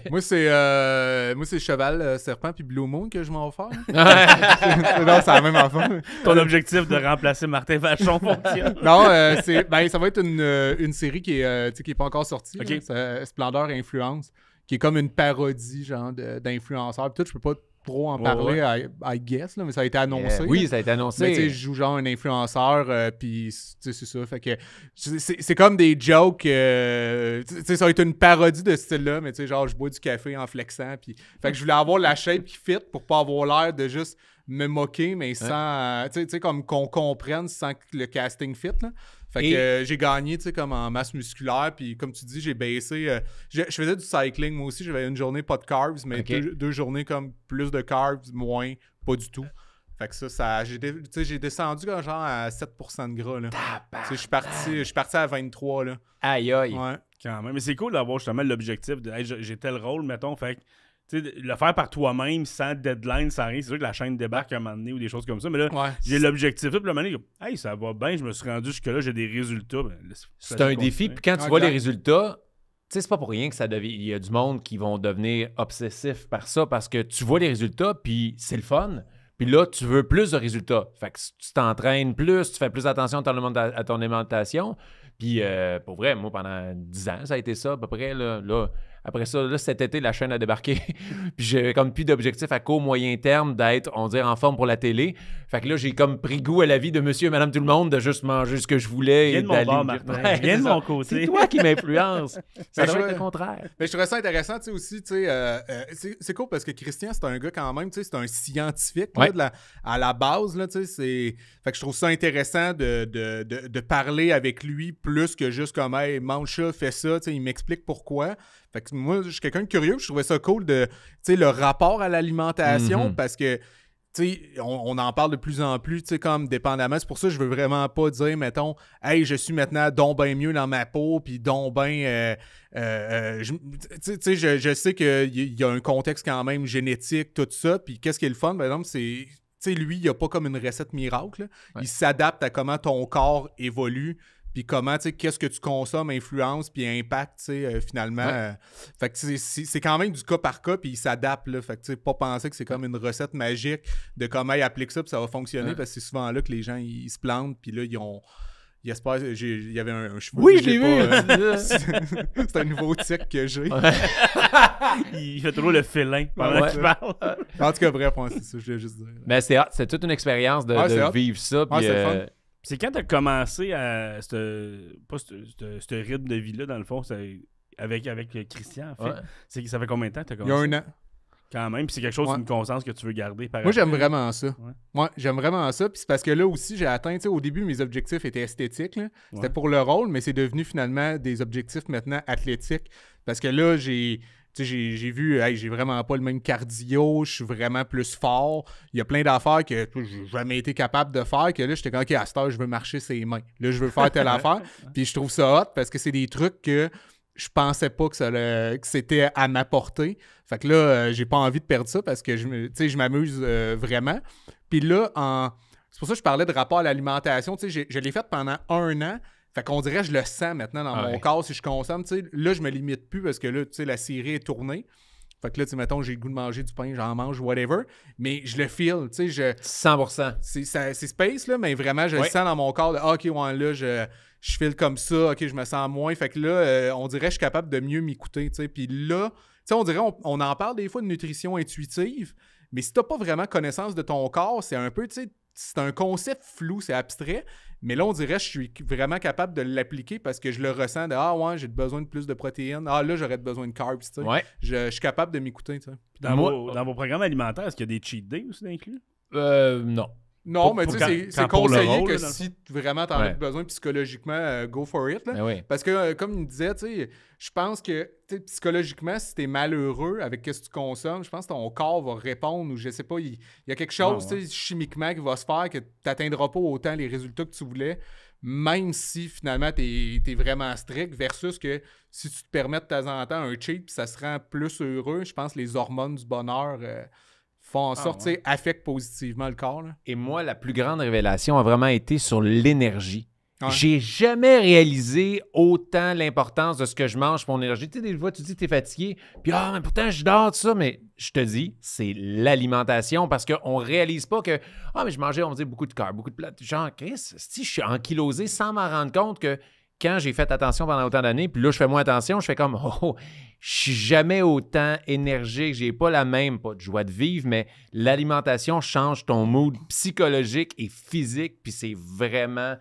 Moi, c'est Cheval, Serpent puis Blue Moon que je m'en vais faire. Non, c'est la même affaire. Ton objectif de remplacer Martin Vachon fonctionne? Non, ça va être une série qui est pas encore sortie. Okay. C'est Splendeur Influence, qui est comme une parodie genre d'influenceurs. Tout, je peux pas trop en parler, I guess, là, mais ça a été annoncé. Oui, ça a été annoncé. Mais je joue genre un influenceur, puis c'est ça. Fait que c'est comme des jokes. Ça va être une parodie de ce style-là, mais genre je bois du café en flexant. Fait que je voulais avoir la shape qui fit pour pas avoir l'air de juste me moquer, mais sans. Tu sais, comme qu'on comprenne sans que le casting fit, là. Fait que j'ai gagné, tu sais, comme en masse musculaire, puis comme tu dis, j'ai baissé. Je faisais du cycling, moi aussi, j'avais une journée pas de carbs, mais deux journées comme plus de carbs, moins, pas du tout. Fait que ça j'ai descendu genre à 7% de gras, là. Je suis parti à 23, là. Aïe. Ouais. Quand même. Mais c'est cool d'avoir justement l'objectif de hey, j'ai tel rôle, mettons, fait que le faire par toi-même, sans deadline, sans rien, c'est sûr que la chaîne débarque à un moment donné ou des choses comme ça, mais là, j'ai l'objectif, puis le moment donné, hey, ça va bien, je me suis rendu jusque-là, j'ai des résultats. Ben, c'est un défi, puis quand tu vois les résultats, tu sais, c'est pas pour rien que il y a du monde qui vont devenir obsessifs par ça, parce que tu vois les résultats, puis c'est le fun, puis là, tu veux plus de résultats. Fait que tu t'entraînes plus, tu fais plus attention à ton alimentation, puis pour vrai, moi, pendant 10 ans, ça a été ça, à peu près, là Après ça, là, cet été, la chaîne a débarqué. Puis j'ai comme plus d'objectif à court, moyen terme d'être, on dirait, en forme pour la télé. Fait que là, j'ai comme pris goût à la vie de monsieur et madame tout le monde, de juste manger ce que je voulais. Viens et de mon d'aller bord, au gym. Martin. Ouais, Viens de c'est mon ça. côté. C'est toi qui m'influence. Ça devrait je- être le contraire. Mais je trouvais ça intéressant, tu sais, aussi, tu sais, c'est cool parce que Christian, c'est un gars quand même, tu sais, c'est un scientifique, là, Ouais. à la base, là, tu sais, c'est... Fait que je trouve ça intéressant de parler avec lui plus que juste comme, hey, mange ça, fais ça, tu sais, il m'explique pourquoi. Fait que moi, je suis quelqu'un de curieux, je trouvais ça cool de, tu sais, le rapport à l'alimentation, Mhm. parce que tu sais, on en parle de plus en plus, tu sais, comme dépendamment. C'est pour ça que je veux vraiment pas dire, mettons, hey, je suis maintenant donc bien mieux dans ma peau, puis donc bien. Tu sais, je sais qu'il y a un contexte quand même génétique, tout ça. Puis qu'est-ce qui est le fun, par exemple, c'est. Tu sais, lui, il n'y a pas comme une recette miracle. Là. Ouais. Il s'adapte à comment ton corps évolue, puis comment, tu sais, qu'est-ce que tu consommes influence, puis impacte, tu sais, finalement. Ouais. Fait que c'est quand même du cas par cas, puis il s'adapte, là. Fait que, tu sais, pas penser que c'est comme une recette magique de comment il applique ça, puis ça va fonctionner, Ouais. parce que c'est souvent là que les gens, ils se plantent, puis là, ils espèrent... Il y avait un cheveu. Oui, que je l'ai pas, vu. c'est un nouveau tic que j'ai. Il fait toujours le félin pendant Ouais. qu'il parle. En tout cas, bref, ouais, c'est ça, je voulais juste dire. Mais c'est toute une expérience de, Ouais, c'est de hot. vivre ça. Puis, Ouais, c'est le fun. C'est quand t'as commencé à ce rythme de vie-là, dans le fond, avec Christian, en fait. Ouais. Ça fait combien de temps que t'as Il y a commencé? un an. Quand même, puis c'est quelque chose, Ouais. une constance que tu veux garder par Moi, j'aime après. vraiment ça. Ouais. Ouais, j'aime vraiment ça. Puis c'est parce que là aussi, j'ai atteint, tu sais, au début, mes objectifs étaient esthétiques. Là. C'était Ouais. pour le rôle, mais c'est devenu finalement des objectifs maintenant athlétiques. Parce que là, j'ai vu, hey, j'ai vraiment pas le même cardio, je suis vraiment plus fort. Il y a plein d'affaires que j'ai jamais été capable de faire, que là, j'étais comme, OK, à cette heure, je veux marcher ses mains. Là, je veux faire telle affaire. Puis je trouve ça hot parce que c'est des trucs que je pensais pas que c'était à ma portée. Fait que là, j'ai pas envie de perdre ça parce que je m'amuse vraiment. Puis là, c'est pour ça que je parlais de rapport à l'alimentation. Tu sais, je l'ai fait pendant 1 an. Fait qu'on dirait que je le sens maintenant dans mon corps si je consomme. Tu sais, là, je me limite plus parce que là, tu sais, la série est tournée. Fait que là, tu sais, mettons, j'ai le goût de manger du pain, j'en mange, whatever. Mais je le feel, tu sais, 100%. c'est space, là, mais vraiment, je le Ouais. sens dans mon corps de ah, OK, ouais, là, je file comme ça, OK, je me sens moins. Fait que là, on dirait que je suis capable de mieux m'écouter, tu sais. Puis là, tu sais, on dirait, on en parle des fois de nutrition intuitive, mais si t'as pas vraiment connaissance de ton corps, c'est un peu, tu sais, c'est un concept flou, c'est abstrait. Mais là, on dirait que je suis vraiment capable de l'appliquer parce que je le ressens de ah, ouais, j'ai besoin de plus de protéines. Ah, là, j'aurais besoin de carbs, tu sais. Ouais. Je suis capable de m'écouter, tu sais. Dans, Moi- dans vos programmes alimentaires, est-ce qu'il y a des cheat days aussi inclus? Non. Non, Pour- mais pour tu sais, quand- c'est quand pour le conseillé rôle, que là, dans le si vraiment t'en as Ouais. besoin psychologiquement, go for it. Là. Ben oui. Parce que, comme il me disait, tu sais, je pense que tu sais, psychologiquement, si t'es malheureux avec ce que tu consommes, je pense que ton corps va répondre ou je sais pas, il y a quelque chose Ah, ouais. tu sais, chimiquement qui va se faire que t'atteindras pas autant les résultats que tu voulais, même si finalement t'es vraiment strict, versus que si tu te permets de temps en temps un cheat puis ça se rend plus heureux, je pense que les hormones du bonheur font en sorte, tu sais, affectent positivement le corps. Là. Et moi, la plus grande révélation a vraiment été sur l'énergie. Ouais. J'ai jamais réalisé autant l'importance de ce que je mange pour mon énergie. Tu sais, des fois, tu dis que tu es fatigué, puis mais pourtant, je dors, tout ça, mais je te dis, c'est l'alimentation parce qu'on réalise pas que, mais je mangeais, on va dire, beaucoup de carbs, beaucoup de plats. Genre, Chris, si je suis ankylosé sans m'en rendre compte que quand j'ai fait attention pendant autant d'années, puis là, je fais moins attention, je fais comme, je suis jamais autant énergique, j'ai pas la même, pas de joie de vivre, mais l'alimentation change ton mood psychologique et physique, puis c'est vraiment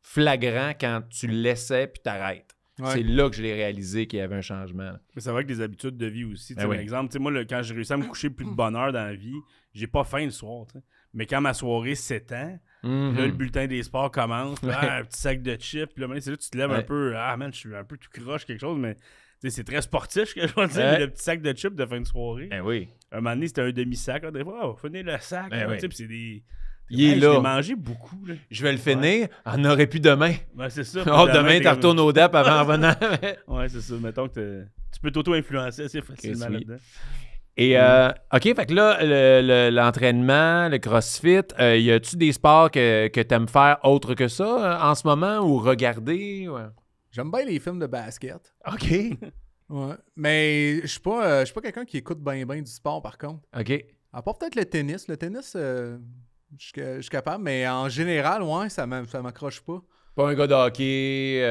flagrant quand tu l'essaies puis t'arrêtes. Ouais. C'est là que je l'ai réalisé qu'il y avait un changement. Là. Mais c'est vrai que des habitudes de vie aussi. Ben Par oui. exemple, tu sais, moi, quand j'ai réussi à me coucher plus de bonne heure dans la vie, j'ai pas faim le soir. Tu sais. Mais quand ma soirée s'étend, Mhm. là, le bulletin des sports commence, puis, un petit sac de chips, puis là, c'est là que tu te lèves un Ouais. peu. Ah, man, je suis un peu tout croche, quelque chose, mais tu sais, c'est très sportif, que je vais dire, Ouais. mais le petit sac de chips de fin de soirée. Ben oui. Un moment donné, c'était un demi-sac. Là, des fois, finir le sac. Ben là, oui. tu sais, puis c'est des. Il est Je là. l'ai mangé beaucoup. Là. Je vais le finir, on n'aurait plus demain. Ouais, c'est ça. Oh, demain, t'es tu retournes au DAP avant en venant. Ouais, c'est ça. Mettons que tu peux t'auto-influencer assez facilement oui. là-dedans. Et, OK, fait que là, l'entraînement, le CrossFit, y a-tu des sports que tu aimes faire autre que ça en ce moment ou regarder? Ouais. J'aime bien les films de basket. OK. Ouais. Mais je suis pas quelqu'un qui écoute bien du sport, par contre. OK. À part peut-être le tennis. Le tennis, je suis capable, mais en général, ouais, ça m'accroche pas. Pas un gars de hockey.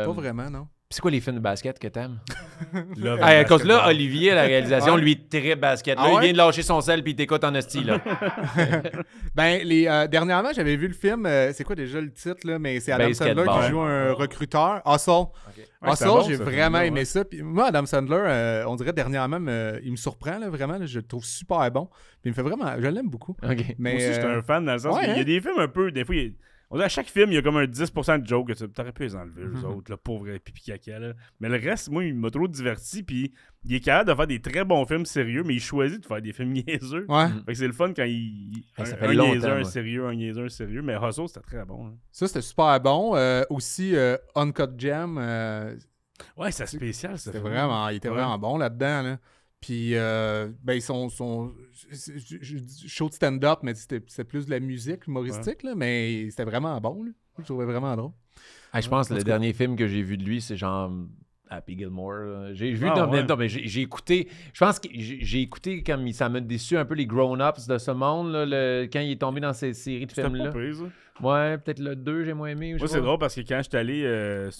Pas vraiment, non. c'est quoi les films de basket que t'aimes? Love À and cause là, Basketball. Olivier, à la réalisation, Ouais. lui, très basket. Là, Ah il ouais? vient de lâcher son sel puis il t'écoute en hostie, là. Ben, dernièrement, j'avais vu le film, c'est quoi déjà le titre, là? Mais c'est Adam Sandler Basketball. qui joue un recruteur. Hustle. Ouais, c'était Hustle, bon, j'ai ce vraiment film-là, aimé ouais. ça. Puis moi, Adam Sandler, on dirait dernièrement, il me surprend, là, vraiment. Là, je le trouve super bon. Puis il me fait vraiment... Je l'aime beaucoup. OK. Mais, Moi aussi, j'étais un fan dans le sens ouais, qu'il y a hein? des films un peu, des fois, on dirait à chaque film, il y a comme un 10% de joke que tu aurais pu les enlever, eux autres, le pauvre pipi caca. Là. Mais le reste, moi, il m'a trop diverti, puis il est capable de faire des très bons films sérieux, mais il choisit de faire des films niaiseux. Ouais. Fait que c'est le fun quand il... Ça un fait longtemps, niaiseux, un ouais. sérieux, un niaiseux, un sérieux, mais Hustle, c'était très bon. Hein. Ça, c'était super bon. Aussi, Uncut Gem, Ouais, c'est spécial, ça. il était vraiment bon là-dedans. Là. Puis, ben, son show de stand-up, mais c'était plus de la musique humoristique, là, mais c'était vraiment bon. Là. Je le trouvais vraiment drôle. Je pense que En le tout cas. dernier film que j'ai vu de lui, c'est genre Happy Gilmore. Là. J'ai vu Ah, ouais. non, mais j'ai écouté. Je pense que j'ai écouté comme ça m'a déçu un peu les grown-ups de ce monde là, quand il est tombé dans ces séries de C'était pas films-là. pire, ça. Ouais, peut-être le 2, j'ai moins aimé. Moi, c'est drôle parce que quand j'étais allé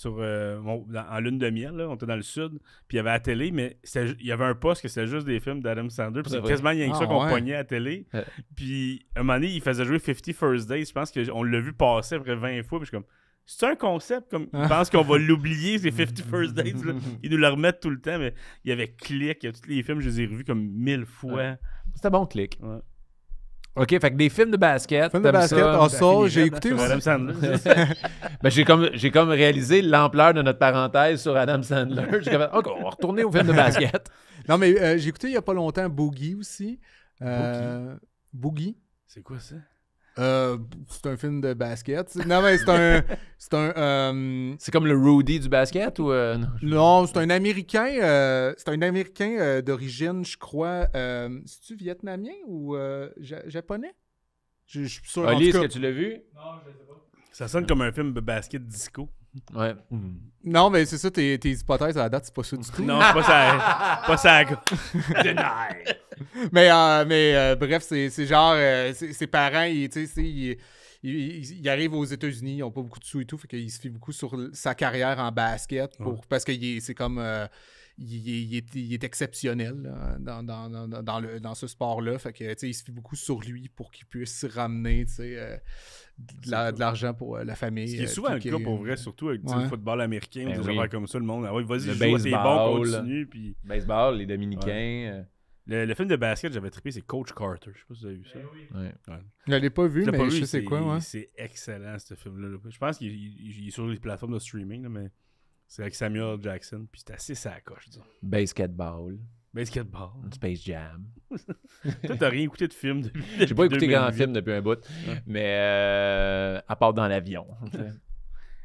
en lune de miel, là, on était dans le sud, puis il y avait à la télé, mais il y avait un poste que c'était juste des films d'Adam Sandler, puis C'est c'est vrai. quasiment rien que Ah, ça qu'on ouais. pognait à la télé. Ouais. Puis, un moment donné, il faisait jouer 50 First Days. Je pense qu'on l'a vu passer après 20 fois, puis je suis comme... C'est un concept, comme ils pensent qu'on va l'oublier, ces 50 First Days. Là. Ils nous le remettent tout le temps, mais il y avait Click, il y a tous les films, je les ai revus comme 1000 fois. Ouais. C'était bon, clic. Ouais. OK, fait que des films de basket. Film de t'aimes basket, ça? Hustle, j'ai écouté Sur aussi. Adam Sandler. Ben, j'ai comme réalisé l'ampleur de notre parenthèse sur Adam Sandler. J'ai comme, OK, on va retourner au film de basket. Non, mais j'ai écouté il n'y a pas longtemps Boogie aussi. Boogie. C'est quoi ça? C'est un film de basket. Non, mais c'est un C'est comme le Rudy du basket ou non? non, c'est un Américain. C'est un Américain d'origine, je crois. C'est-tu vietnamien ou japonais? Je suis sûr. En Oli, tout est-ce cas, que tu l'as vu? Ça sonne comme un film de basket disco. Ouais. non, mais c'est ça, tes hypothèses à la date, c'est pas ça du tout. Non, c'est pas ça. Mais bref, c'est genre, ses parents, tu sais, ils arrivent aux États-Unis, ils n'ont pas beaucoup de sous et tout, fait qu'il se fie beaucoup sur sa carrière en basket parce que c'est comme. Il est exceptionnel là, dans ce sport-là. Fait que, tu sais, il se fie beaucoup sur lui pour qu'il puisse ramener tu sais, de l'argent pour la famille. Ce qui est souvent le puis cas pour vrai, surtout avec tu sais, le football américain, Ben des oui. affaires comme ça, le monde. Ah ouais, vas-y, Le joue, c'est bon, baseball. continue. Puis... Baseball, les Dominicains. Le film de basket, j'avais trippé, c'est Coach Carter. Je sais pas si vous avez vu ça. Ouais. Je l'ai pas vu, Je l'ai mais pas vu, je sais quoi. Ouais. C'est excellent, ce film-là. Je pense qu'il est sur les plateformes de streaming, là, mais c'est avec Samuel Jackson. Puis c'est assez sacoche, disons. Basketball. Basketball. Space Jam. Toi, t'as rien écouté de film depuis J'ai pas écouté 2008. grand film depuis un bout, mais à part dans l'avion.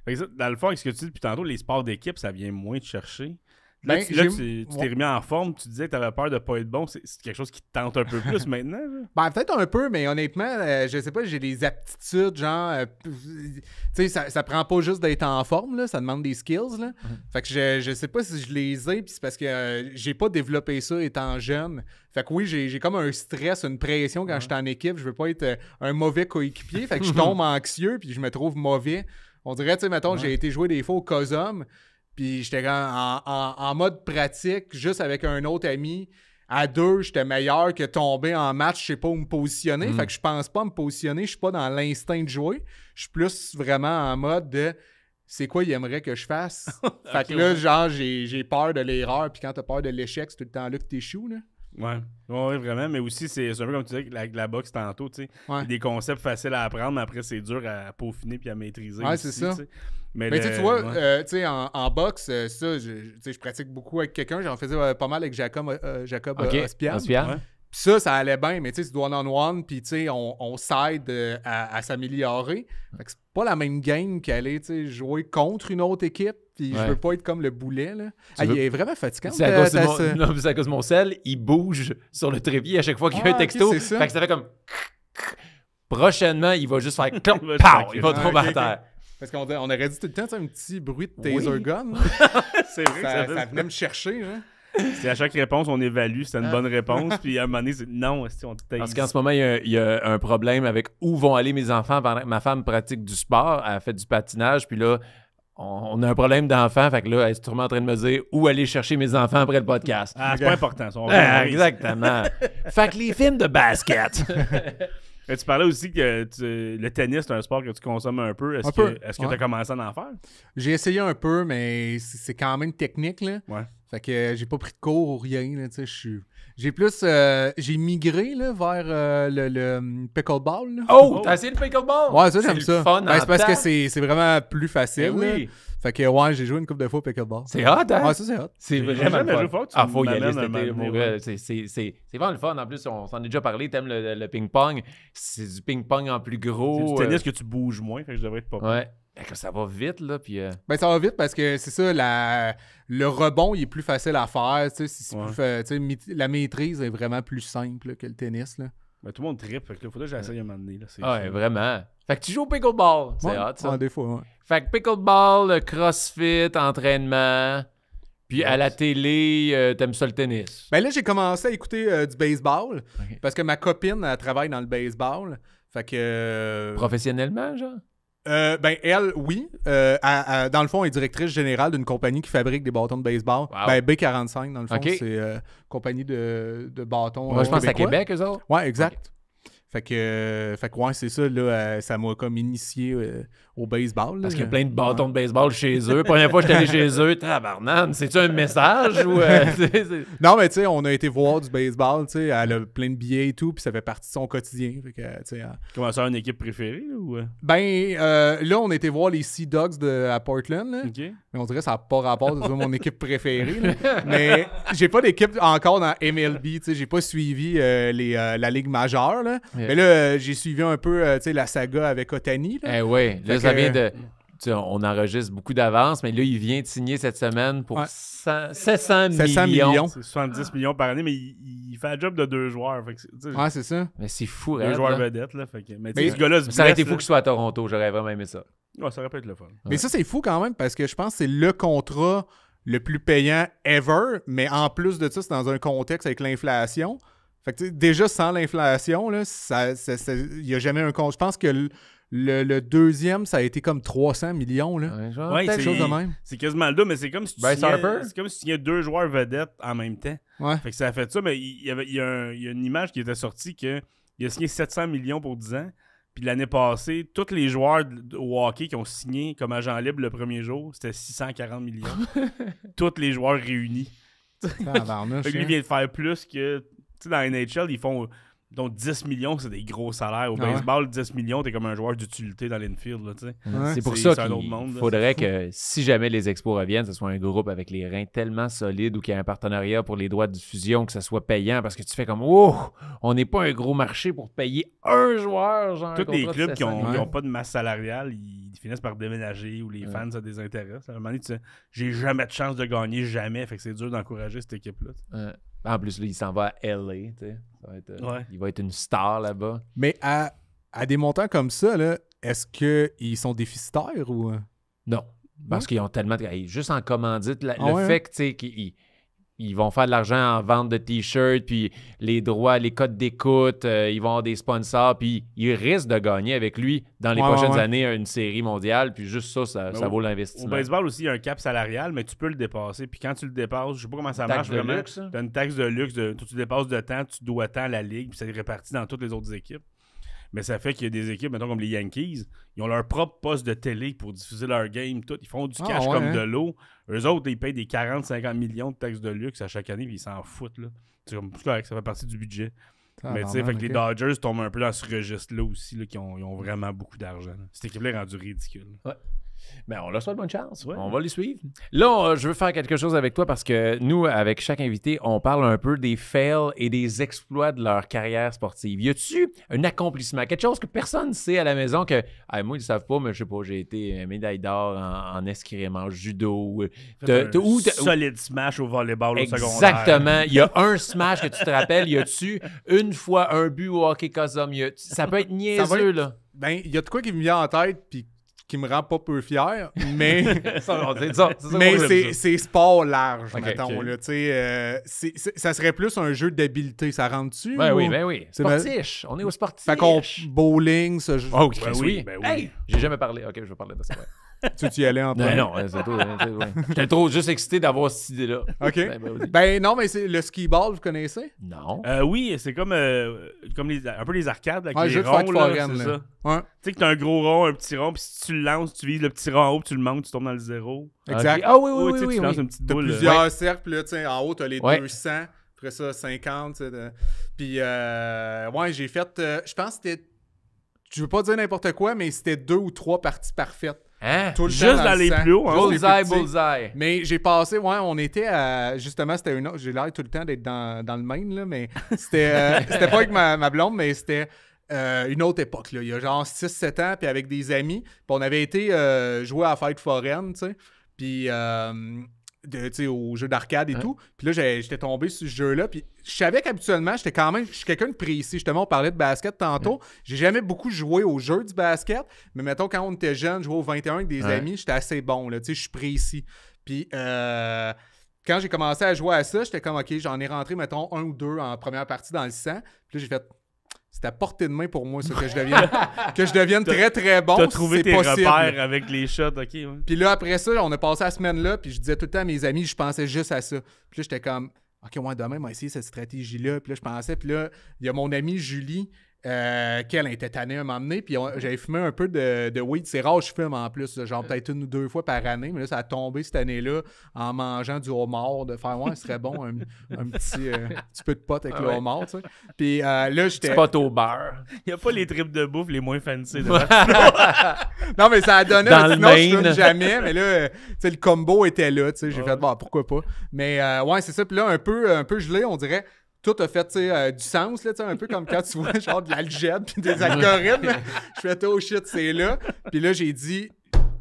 Fait que ça, dans le fond, avec ce que tu dis depuis tantôt, les sports d'équipe, ça vient moins te chercher. Là, Ben, tu t'es remis en forme, tu disais que t'avais peur de pas être bon. C'est quelque chose qui te tente un peu plus maintenant. Là. Ben, peut-être un peu, mais honnêtement, je sais pas, j'ai des aptitudes, genre, tu sais, ça prend pas juste d'être en forme, là, ça demande des skills, là. Fait que je sais pas si je les ai, puis c'est parce que j'ai pas développé ça étant jeune. Fait que oui, j'ai comme un stress, une pression quand j'étais en équipe, je veux pas être un mauvais coéquipier, fait que je tombe anxieux, puis je me trouve mauvais. On dirait, tu sais, mettons, j'ai été jouer des fois au COSOM, puis j'étais en mode pratique, juste avec un autre ami. À deux, j'étais meilleur que tomber en match, je sais pas où me positionner. Fait que je pense pas me positionner, je suis pas dans l'instinct de jouer. Je suis plus vraiment en mode de c'est quoi il aimerait que je fasse. Fait que là, genre, j'ai peur de l'erreur. Puis quand t'as peur de l'échec, c'est tout le temps là que t'échoues, là. Ouais, vraiment. Mais aussi, c'est un peu comme tu disais avec la boxe tantôt, tu sais. Ouais. Il y a des concepts faciles à apprendre, mais après, c'est dur à peaufiner puis à maîtriser. Ouais, aussi, c'est ça. tu sais. Mais Mais tu vois, ouais. tu sais, en boxe, ça, je pratique beaucoup avec quelqu'un. J'en faisais pas mal avec Jacob OK. Ospian. Ospian. Ouais. Puis ça allait bien, mais tu sais, c'est du one-on-one, puis tu sais, on s'aide à s'améliorer. Fait que c'est pas la même game qu'aller, tu sais, jouer contre une autre équipe, puis je Ouais. veux pas être comme le boulet, là. Tu veux- Il est vraiment fatigant. C'est à, cause de mon... non, c'est à cause de mon sel, il bouge sur le trépied à chaque fois qu'il y a un Ah, texto. ok, c'est ça. Fait que ça fait comme... Prochainement, il va juste faire... clonk, Il va pow, tranquille. il va tomber Ok, à ok. terre. Parce qu'on aurait dit tout le temps, tu sais, un petit bruit de Oui. taser gun. là. C'est vrai que ça, fait ça venait me chercher, hein. C'est à chaque réponse, on évalue si c'est une bonne réponse, puis à un moment donné, c'est non, si on te taise. Parce qu'en ce moment, il y a un problème avec où vont aller mes enfants pendant que ma femme pratique du sport. Elle fait du patinage, puis là, on a un problème d'enfants. Fait que là, elle est sûrement en train de me dire où aller chercher mes enfants après le podcast. Ah, c'est pas important. Ça, on Ah, va exactement. Fait que les films de basket. Tu parlais aussi que le tennis, c'est un sport que tu consommes un peu. Est-ce que tu as commencé à en faire? J'ai essayé un peu, mais c'est quand même technique, là. Ouais. Fait que j'ai pas pris de cours ou rien, là, tu sais, j'ai plus... j'ai migré, là, vers le pickleball, là. Oh, t'as essayé le pickleball? Ouais, ça, j'aime C'est ça. le fun Ben, c'est parce en que temps. c'est vraiment plus facile, Ben oui. là. Fait que, ouais, j'ai joué une couple de fois au pickleball. C'est hot, hein? Ouais, ça, c'est hot. C'est J'ai vraiment jamais le joué fun. fort, tu Ah, faut y aller m'amènes cet un été, moment mon donné, gars. ouais. C'est vraiment le fun. En plus, on s'en est déjà parlé. T'aimes le ping-pong. C'est du ping-pong en plus C'est gros. du tennis que tu bouges moins, fait que je devrais être pas pire. Ouais. Fait que ça va vite, là. Puis, Ben, ça va vite parce que c'est ça, le rebond, il est plus facile à faire. Tu sais, c'est Ouais. plus tu sais, la maîtrise est vraiment plus simple là, que le tennis. Là. Ben, tout le monde trippe, fait que là, faudrait que j'essaye un moment donné. Là, ouais, vraiment. Fait que tu joues au pickleball. C'est Ouais, hot, ça. ouais, des fois, ouais. Fait que pickleball, crossfit, entraînement. Puis à la télé, t'aimes ça le tennis. Ben là, j'ai commencé à écouter du baseball Ok. parce que ma copine, elle travaille dans le baseball. Fait que... Professionnellement, genre? ben, elle, oui. Dans le fond, elle est directrice générale d'une compagnie qui fabrique des bâtons de baseball. Wow. Ben, B45, dans le fond, Ok. c'est compagnie de bâtons Moi, je pense à québécois. Québec, eux autres. Ouais, exact. Fait que ouais, c'est ça, là, ça m'a comme initié au baseball. Parce là. qu'il y a plein de bâtons de baseball chez eux. Première fois que j'étais allé chez eux, tabarnane, c'est-tu un message ou... Non, mais tu sais, on a été voir du baseball, tu sais, elle a plein de billets et tout, puis ça fait partie de son quotidien. Fait que, tu sais, Comment ça, une équipe préférée, là, ou... là, on a été voir les Sea Dogs à Portland, là. OK. Mais on dirait que ça n'a pas rapport, c'est mon équipe préférée. Là. Mais j'ai pas d'équipe encore dans MLB, tu sais, j'ai pas suivi la Ligue majeure, là. Yeah. Mais là, j'ai suivi un peu, tu sais, la saga avec Otani, là. Eh oui, là, Fait ça que- vient de... Tu sais, on enregistre beaucoup d'avance, mais là, il vient de signer cette semaine pour Ouais. 700 700 millions. C'est 70 millions par année, mais il fait un job de 2 joueurs. Fait que tu sais, Ouais, c'est ça. Mais c'est fou, 2 raide, joueurs là. vedettes, là. Fait que, mais tu sais, Mais- ce gars-là se Ça aurait été blesse, fou qu'il soit à Toronto, j'aurais vraiment aimé ça. là. Ouais, ça aurait pu être le fun. Mais ça, c'est fou quand même parce que je pense que c'est le contrat le plus payant ever. Mais en plus de ça, c'est dans un contexte avec l'inflation. Fait que tu sais, déjà, sans l'inflation, là, il n'y a jamais un compte. Je pense que le deuxième, ça a été comme 300 millions. Là. Ouais, genre, Ouais, peut-être Quelque chose de même. C'est quasiment le double, mais c'est comme si tu Bryce signais- Harper? C'est comme si tu signais 2 joueurs vedettes en même temps. Ouais. Fait que ça a fait ça, mais il y a une image qui était sortie que il a signé 700 millions pour 10 ans. Puis l'année passée, tous les joueurs au hockey qui ont signé comme agent libre le premier jour, c'était 640 millions. Tous les joueurs réunis. Tabarnouche, Fait que lui hein. vient de faire plus que... Tu sais, dans la NHL, ils font... Donc 10 millions, c'est des gros salaires. Au Ah ouais. baseball, 10 millions, t'es comme un joueur d'utilité dans l'infield, là, tu sais. Ouais. C'est pour C'est ça un qu'il autre monde, là, faudrait c'est que si jamais les expos reviennent, ce soit un groupe avec les reins tellement solides ou qu'il y ait un partenariat pour les droits de diffusion, que ça soit payant parce que tu fais comme oh, on n'est pas un gros marché pour payer un joueur. Genre, un Tous les contrat de clubs qui 700 n'ont millions. pas de masse salariale, ils finissent par déménager ou les Ouais. fans se désintéressent. À un moment donné, tu sais, j'ai jamais de chance de gagner, jamais. Fait que c'est dur d'encourager cette équipe-là. En plus, là, il s'en va à LA. Tu sais. Ça va être, Ouais. Il va être une star là-bas. Mais à des montants comme ça, là, est-ce qu'ils sont déficitaires ou. Non. Parce qu'ils ont tellement de... Hey, juste en commandite, Ah le ouais, fait que, tu sais, qu'ils vont faire de l'argent en vente de t-shirts, puis les droits, les codes d'écoute, ils vont avoir des sponsors, puis ils risquent de gagner avec lui dans les Ouais, prochaines ouais. années une série mondiale, puis juste ça Ben, vaut Au l'investissement. baseball aussi, il y a un cap salarial, mais tu peux le dépasser. Puis quand tu le dépasses, je sais pas comment ça marche Taxe de vraiment. luxe, hein? Tu as une taxe de luxe. Tu dépasses de temps, tu dois tant à la ligue, puis ça est réparti dans toutes les autres équipes. Mais ça fait qu'il y a des équipes, mettons comme les Yankees, ils ont leur propre poste de télé pour diffuser leur game, tout. Ils font du Ah, cash ouais, comme hein? de l'eau. Eux autres, ils payent des 40-50 millions de taxes de luxe à chaque année, puis ils s'en foutent. Là. C'est comme c'est correct, ça fait partie du budget. Mais tu sais, fait que les Dodgers tombent un peu dans ce registre-là aussi, là, ils ont vraiment beaucoup d'argent. Là. Cette équipe-là est rendue ridicule. Ben, on leur souhaite bonne chance. Ouais. On va les suivre. Là, je veux faire quelque chose avec toi parce que nous, avec chaque invité, on parle un peu des fails et des exploits de leur carrière sportive. Y a-tu un accomplissement, quelque chose que personne ne sait à la maison que, moi, ils ne savent pas, mais je sais pas, j'ai été médaille d'or en escrime, en judo. Solide smash au volleyball au secondaire. Exactement. Il y a un smash que tu te rappelles. Y a-tu une fois un but au hockey cosum? Ça peut être niaiseux, là. Ben, il y a de quoi qui me vient en tête, puis qui me rend pas peu fier, mais. C'est ça Mais qu'on aime, ça. c'est sport large, Ok, mettons. ok. Là, tu sais, ça serait plus un jeu d'habileté. Ça rentre dessus? Ben ou- oui. C'est Sportiche. On est au sportiche. Fait qu'on bowling, ça. Oh, Ben oui. oui, ben oui. Hey, j'ai jamais parlé. OK, je vais parler de ça. Ouais. Tu y allais en Ben premier? non, c'est toi. Ouais. J'étais trop juste excité d'avoir cette idée-là. OK. vas-y. Ben non, mais c'est le skee-ball, vous connaissez? Non. Oui, c'est comme un peu les arcades avec Ouais, les jeu de ronds, fête là, foraine, c'est là. ça. Ouais, Tu sais que t'as un gros rond, un petit rond, puis si tu le lances, tu vises le petit rond en haut, puis tu le montes, tu tombes dans le zéro. exact. Ok. Ah oui, Ouais, oui, tu sais, oui, tu oui. lances une petite T'as boule. plusieurs cercles, puis là, tu sais, en haut, t'as les Ouais. 200, après ça, 50, tu sais. Puis, ouais, j'ai fait, je pense que c'était, je veux pas dire n'importe quoi, mais c'était 2 ou 3 parties parfaites. Hein? Tout le Juste temps dans les le sang. plus hauts, hein. Juste les Bullseye, plus petits. bullseye. Mais j'ai passé, ouais, on était à, justement, c'était une autre, j'ai l'air tout le temps d'être dans le Maine, là, mais c'était pas avec ma blonde, mais c'était une autre époque, là. Il y a genre 6-7 ans, puis avec des amis, puis on avait été jouer à la fête foraine, tu sais, puis tu sais, au jeu d'arcade et tout. Puis là, j'étais tombé sur ce jeu-là. Puis je savais qu'habituellement, je suis quelqu'un de précis. Justement, on parlait de basket tantôt. J'ai jamais beaucoup joué au jeu du basket. Mais mettons, quand on était jeune, jouer au 21 avec des amis, j'étais assez bon, là. Tu sais, je suis précis. Puis quand j'ai commencé à jouer à ça, j'étais comme, OK, j'en ai rentré, mettons, 1 ou 2 en première partie dans le 100. Puis là, j'ai fait... C'est à portée de main pour moi, ça, que je devienne très, très bon. T'as trouvé c'est tes possible. repères avec les shots, ok. Ouais. Puis là, après ça, on a passé la semaine là, puis je disais tout le temps à mes amis, je pensais juste à ça. Puis là, j'étais comme, OK, ouais, demain, on va essayer cette stratégie-là. Puis là, je pensais, puis là, il y a mon amie Julie, qu'elle était tannée un moment donné, puis j'avais fumé un peu de weed. C'est rare, je fume en plus, genre peut-être 1 ou 2 fois par année, mais là, ça a tombé cette année-là en mangeant du homard, de faire, ouais, ce serait bon, un petit peu de pot avec le homard, tu sais. Puis là, j'étais. Spot au beurre. Y a pas les tripes de bouffe les moins fancy. De Non, mais ça a donné Dans le sinon, je fume Maine. jamais, mais là, tu sais, le combo était là, tu sais, j'ai fait, bon, pourquoi pas. Mais ouais, c'est ça, puis là, un peu gelé, on dirait, tout a fait, tu sais, du sens, là, tu sais, un peu comme quand tu vois, genre, de l'algèbre puis des algorithmes. Je fais, oh shit, c'est là. Puis là, j'ai dit,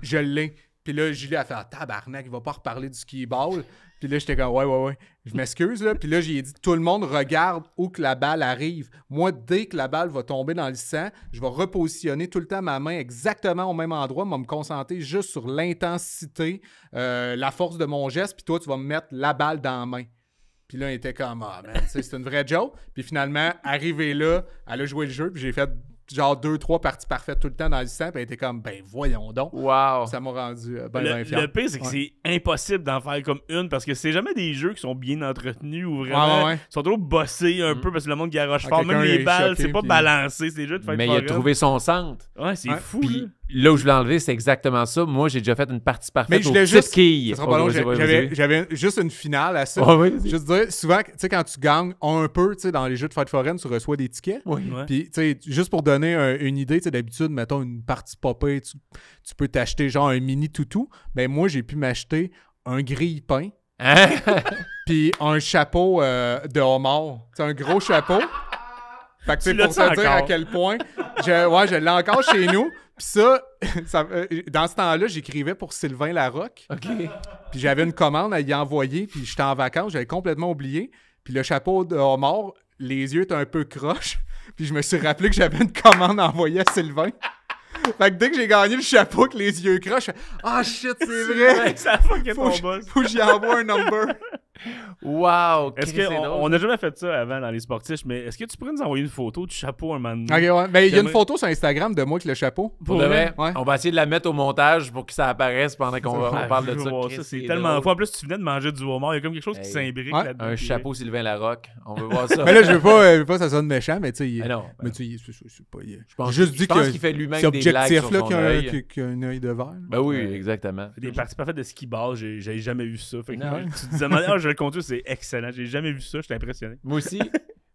je l'ai. Puis là, Julie a fait, ah, tabarnak, il va pas reparler du ski-ball. Puis là, j'étais comme, ouais, je m'excuse, là. Puis là, j'ai dit, tout le monde regarde où que la balle arrive. Moi, dès que la balle va tomber dans le sang, je vais repositionner tout le temps ma main exactement au même endroit, mais me concentrer juste sur l'intensité, la force de mon geste, puis toi, tu vas me mettre la balle dans la main. Puis là, il était comme, ah, man, c'est une vraie joke. Puis finalement, arrivé là, elle a joué le jeu, puis j'ai fait genre 2-3 parties parfaites tout le temps dans le sang, puis elle était comme, ben voyons donc. Wow. Ça m'a rendu ben fier. le pire, c'est que Ouais. c'est impossible d'en faire comme une parce que c'est jamais des jeux qui sont bien entretenus ou vraiment. Ouais. Ils sont trop bossés un peu parce que le monde garoche Ah, fort. Même quelqu'un les est balles, choqué, c'est pas puis- balancé. C'est des jeux de fête Mais il a foraine. trouvé son centre. Ouais, c'est Ouais. fou. Puis là. là où je l'ai enlevé, c'est exactement ça. Moi, j'ai déjà fait une partie Mais parfaite je aux l'ai petites juste. quilles. Ça sera pas long, vas-y, vas-y. j'avais juste une finale à ça. Ouais, ouais, vas-y. Juste dire, souvent, tu sais, quand tu gagnes un peu, tu sais, dans les jeux de fête foraine, tu reçois des tickets. Oui. Ouais. Puis, tu sais, juste pour donner une idée, tu sais, d'habitude, mettons une partie popée, tu peux t'acheter genre un mini toutou. Ben, moi, j'ai pu m'acheter un grille-pain, Hein? puis un chapeau de homard. Tu sais, un gros chapeau. Fait que, tu sais, Tu pour l'as-tu te dire à encore? quel point, je l'ai encore chez nous. Puis ça, dans ce temps-là, j'écrivais pour Sylvain Larocque. OK. Puis j'avais une commande à y envoyer, puis j'étais en vacances, j'avais complètement oublié. Puis le chapeau de homard, les yeux étaient un peu croches. Puis je me suis rappelé que j'avais une commande à envoyer à Sylvain. Fait que dès que j'ai gagné le chapeau avec les yeux croches, je fais « Ah shit, c'est vrai! Ça fuck Faut ton boss. que j'y envoie un number. » Wow. Est-ce Christ, c'est qu'on drôle. on a jamais fait ça avant dans les sportifs, mais est-ce que tu pourrais nous envoyer une photo du chapeau un moment donné? Ok, ouais. Mais il y a une J'aimerais- photo sur Instagram de moi avec le chapeau. Pour de vrai, Ouais. on va essayer de la mettre au montage pour que ça apparaisse pendant qu'on Ça, on parle Je de veux ça. voir Christ, ça, c'est c'est tellement drôle. fou. En plus, tu venais de manger du homard. Il y a comme quelque chose qui Hey. s'imbrique Ouais. là-dedans. Un qui est- chapeau Sylvain Larocque. On veut voir ça. Mais là, je veux pas que ça sonne méchant, mais tu sais, Ah non. mais tu sais, c'est pas... Je pense, juste dit je pense que qu'il fait lui-même c'est des blagues objectif sur là son qu'il œil. y a un œil de verre. Ben oui, exactement. Des parties parfaites de ski ball, j'ai jamais vu ça. Fait que Non. tu te disais, ah, je le conduis, c'est excellent. J'ai jamais vu ça, j'étais impressionné. Moi aussi.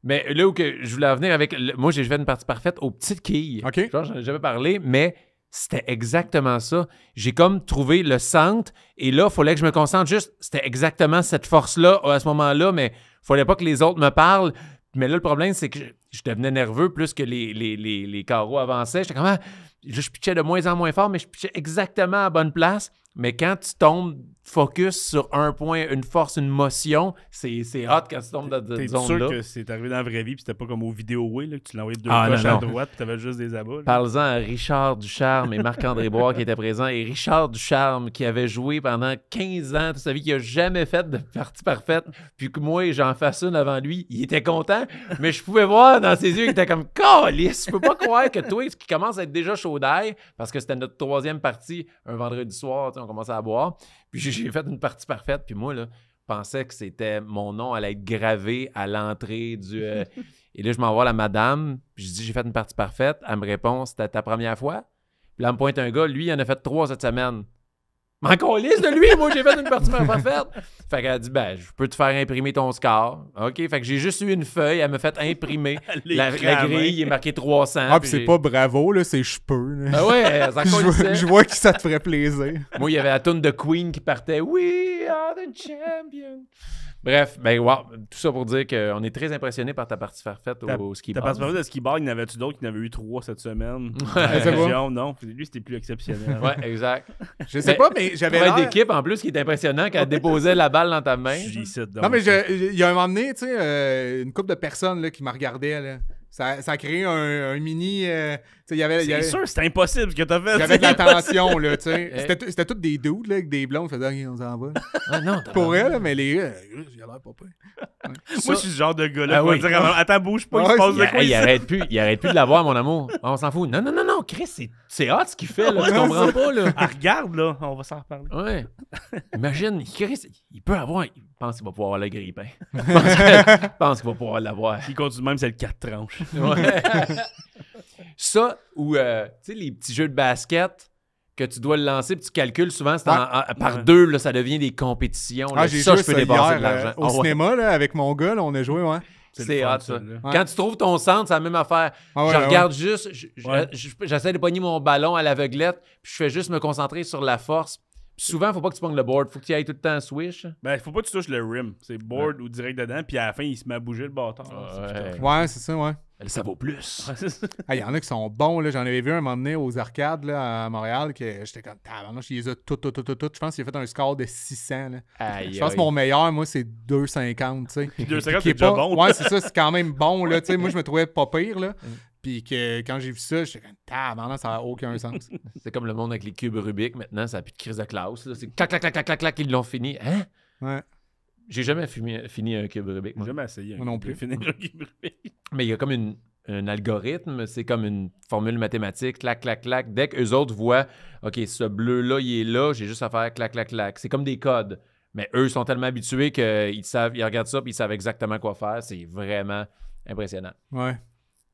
Mais là où que je voulais en venir avec... Moi, j'ai fait une partie parfaite aux petites quilles. OK. Genre, j'en ai jamais parlé, mais c'était exactement ça. J'ai comme trouvé le centre et là, il fallait que je me concentre juste. C'était exactement cette force-là à ce moment-là, mais il fallait pas que les autres me parlent. Mais là, le problème, c'est que je devenais nerveux plus que les carreaux avançaient. J'étais comme... Là, je pitchais de moins en moins fort, mais je pitchais exactement à la bonne place. Mais quand tu tombes focus sur un point, une force, une motion, c'est hot quand tu tombes dans cette T'es zone-là. sûr que c'est arrivé dans la vraie vie, puis c'était pas comme au vidéo là, que tu l'envoyais de deux Ah, gauche non, à non. droite, puis t'avais juste des abats. là. Parle-en à Richard Ducharme et Marc-André Bois qui étaient présents. Et Richard Ducharme qui avait joué pendant 15 ans toute sa vie, qui n'a jamais fait de partie parfaite, puis que moi, j'en fasse une avant lui, il était content, mais je pouvais voir dans ses yeux qu'il était comme « Calisse! Je peux pas croire que toi, qui commence à être déjà chaud d'ail, parce que c'était notre 3e partie, un vendredi soir, on commençait à boire, puis j'ai fait une partie parfaite, puis moi, là, je pensais que c'était mon nom allait être gravé à l'entrée du... Et là, je m'envoie à la madame, puis je dis « J'ai fait une partie parfaite. » Elle me répond « C'était ta première fois? » Puis là, elle me pointe un gars, lui, il en a fait 3 cette semaine. Mais encore lisse de lui, moi, j'ai fait une partie parfaite. Fait qu'elle a dit « Ben, je peux te faire imprimer ton score. » OK, fait que j'ai juste eu une feuille, elle m'a fait imprimer. la grille, il est marqué 300. Ah, puis c'est pas bravo, là, c'est je peux. Là. Ah ouais, ça colissait. Je vois que ça te ferait plaisir. Moi, il y avait la toune de Queen qui partait « We are the champions ». Bref, ben wow, tout ça pour dire qu'on est très impressionné par ta partie parfaite au ski T'as bar. pas parlé de ski bar, il y en avait-tu d'autres qui en avaient eu 3 cette semaine? c'est Région, non. Lui, c'était plus exceptionnel. Ouais, exact. Je sais pas, mais j'avais Travail l'air... d'équipe en plus qui est impressionnant quand elle déposait la balle dans ta main. J'y cite donc. Non, mais il y a un moment donné, tu sais, une couple de personnes là, qui me regardaient. Là. Ça a créé un mini... tu sais, il y avait... C'est sûr, c'était impossible ce que t'as fait. Il y avait de la tension, là, tu sais. Eh. C'était tous des dudes, là, avec des blondes. Ils faisaient, OK, on s'en va. Ah non, Pour elle, mais les gars, il a l'air pas pire. Moi, je suis ce genre de gars-là. Ah qui va oui. dire, attends, bouge pas, il Ouais, se passe de quoi il ici? arrête plus de l'avoir, mon amour. On s'en fout. Non, Chris, c'est hot ce qu'il fait, là. Tu comprends pas, là. Ah, regarde, là, on va s'en reparler. Ouais. Imagine, Chris, il peut avoir... Il pense qu'il va pouvoir avoir le grille-pain. Je pense qu'il va pouvoir l'avoir. S'il continue même, c'est le 4 tranches. Ouais. Ça, ou, tu sais, les petits jeux de basket que tu dois le lancer, puis tu calcules souvent, c'est par Ouais. 2, là, ça devient des compétitions. Là. Ah, j'ai ça, joué je peux ça dépenser hier de l'argent. au Ah ouais. cinéma, là, avec mon gars, là, on a joué, ouais. C'est le fun, hot, ça. là. Ouais. Quand tu trouves ton centre, c'est la même affaire. Ah ouais, je ouais, regarde juste, Ouais. j'essaie de pogner mon ballon à l'aveuglette, puis je fais juste me concentrer sur la force. Puis souvent, il faut pas que tu pognes le board, faut que tu ailles tout le temps en swish. Ben, faut pas que tu touches le rim. C'est board ou direct dedans, puis à la fin, il se met à bouger le bâtard. Ouais. Ouais, c'est ça, ouais. Ça vaut plus. Il y en a qui sont bons, là. J'en avais vu un moment donné aux arcades, là, à Montréal, que j'étais comme, tabarnak, je les ai tout. Je pense qu'il a fait un score de 600, là. Aïe, Je pense que mon meilleur, moi, c'est 2,50, tu sais. Puis 2,50, Qui c'est est déjà pas- bon. Ouais, c'est ça, c'est quand même bon, là. Tu sais, moi, je me trouvais pas pire, là. Puis que quand j'ai vu ça, j'étais comme, tabarnak, ça n'a aucun sens. C'est comme le monde avec les cubes Rubik. Maintenant, ça n'a plus de crise de classe. Là. C'est clac, clac, clac, clac, clac, clac, ils l'ont fini. Hein? Ouais. J'ai jamais fini un cube Rubik. J'ai moi. jamais essayé. Moi non plus. de finir un cube Rubik. Mais il y a comme un algorithme, c'est comme une formule mathématique, clac, clac, clac. Dès qu'eux autres voient, OK, ce bleu-là, il est là, j'ai juste à faire clac, clac, clac. C'est comme des codes. Mais eux sont tellement habitués qu'ils savent, ils regardent ça puis ils savent exactement quoi faire. C'est vraiment impressionnant. Ouais.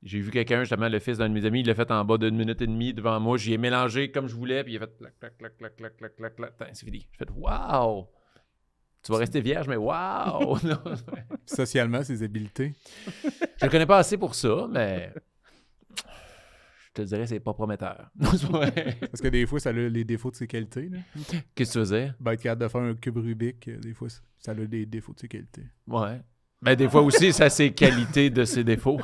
J'ai vu quelqu'un, justement, le fils d'un de mes amis, il l'a fait en bas d'une minute et demie devant moi. J'y ai mélangé comme je voulais, puis il a fait clac, clac, clac, clac, clac, clac, clac, clac. Tain, c'est fini. J'ai fait waouh! Tu vas rester vierge, mais waouh! Non. Socialement, ses habiletés. Je le connais pas assez pour ça, mais je te dirais c'est pas prometteur. Non, c'est pas vrai. Parce que des fois, ça a les défauts de ses qualités, là. Qu'est-ce que tu faisais? Ben, être capable de faire un cube Rubik, des fois, ça a des défauts de ses qualités. Ouais. Ben, des fois aussi, ça a ses qualités de ses défauts.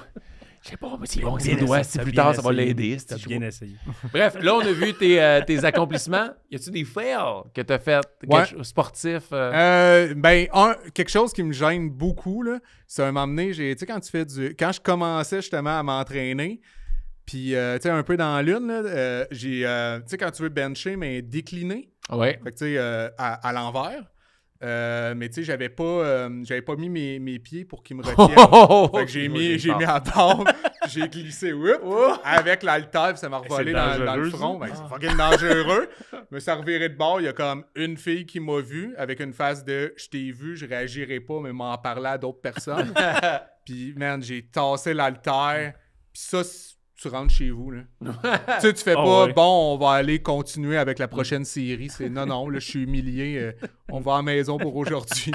Je sais pas, mais c'est bon, ses doigts, si plus tard, ça va l'aider. T'as bien essayé. Bref, là, on a vu tes accomplissements. Y a-tu des fails que t'as fait sportifs? Ben, quelque chose qui me gêne beaucoup, là, c'est un moment donné, tu sais, quand je commençais justement à m'entraîner, puis, tu sais, un peu dans l'une, là, tu sais, quand tu veux bencher, mais décliner, Ouais. fait que, tu sais, à l'envers, mais tu sais, j'avais pas mis mes pieds pour qu'ils me retiennent. Fait que j'ai mis à part, j'ai glissé, avec l'haltère, puis ça m'a revolé C'est dans le dangereux, front. ça. Ben, c'est fucking dangereux. Je me suis reviré de bord, il y a comme une fille qui m'a vu, avec une face de « je t'ai vu, je réagirai pas, mais m'en parler à d'autres personnes. » Puis, man, j'ai tassé l'haltère, puis ça, tu rentres chez vous, là. Tu sais, tu fais pas, ouais. bon, on va aller continuer avec la prochaine série. C'est non, là, je suis humilié. On va à la maison pour aujourd'hui.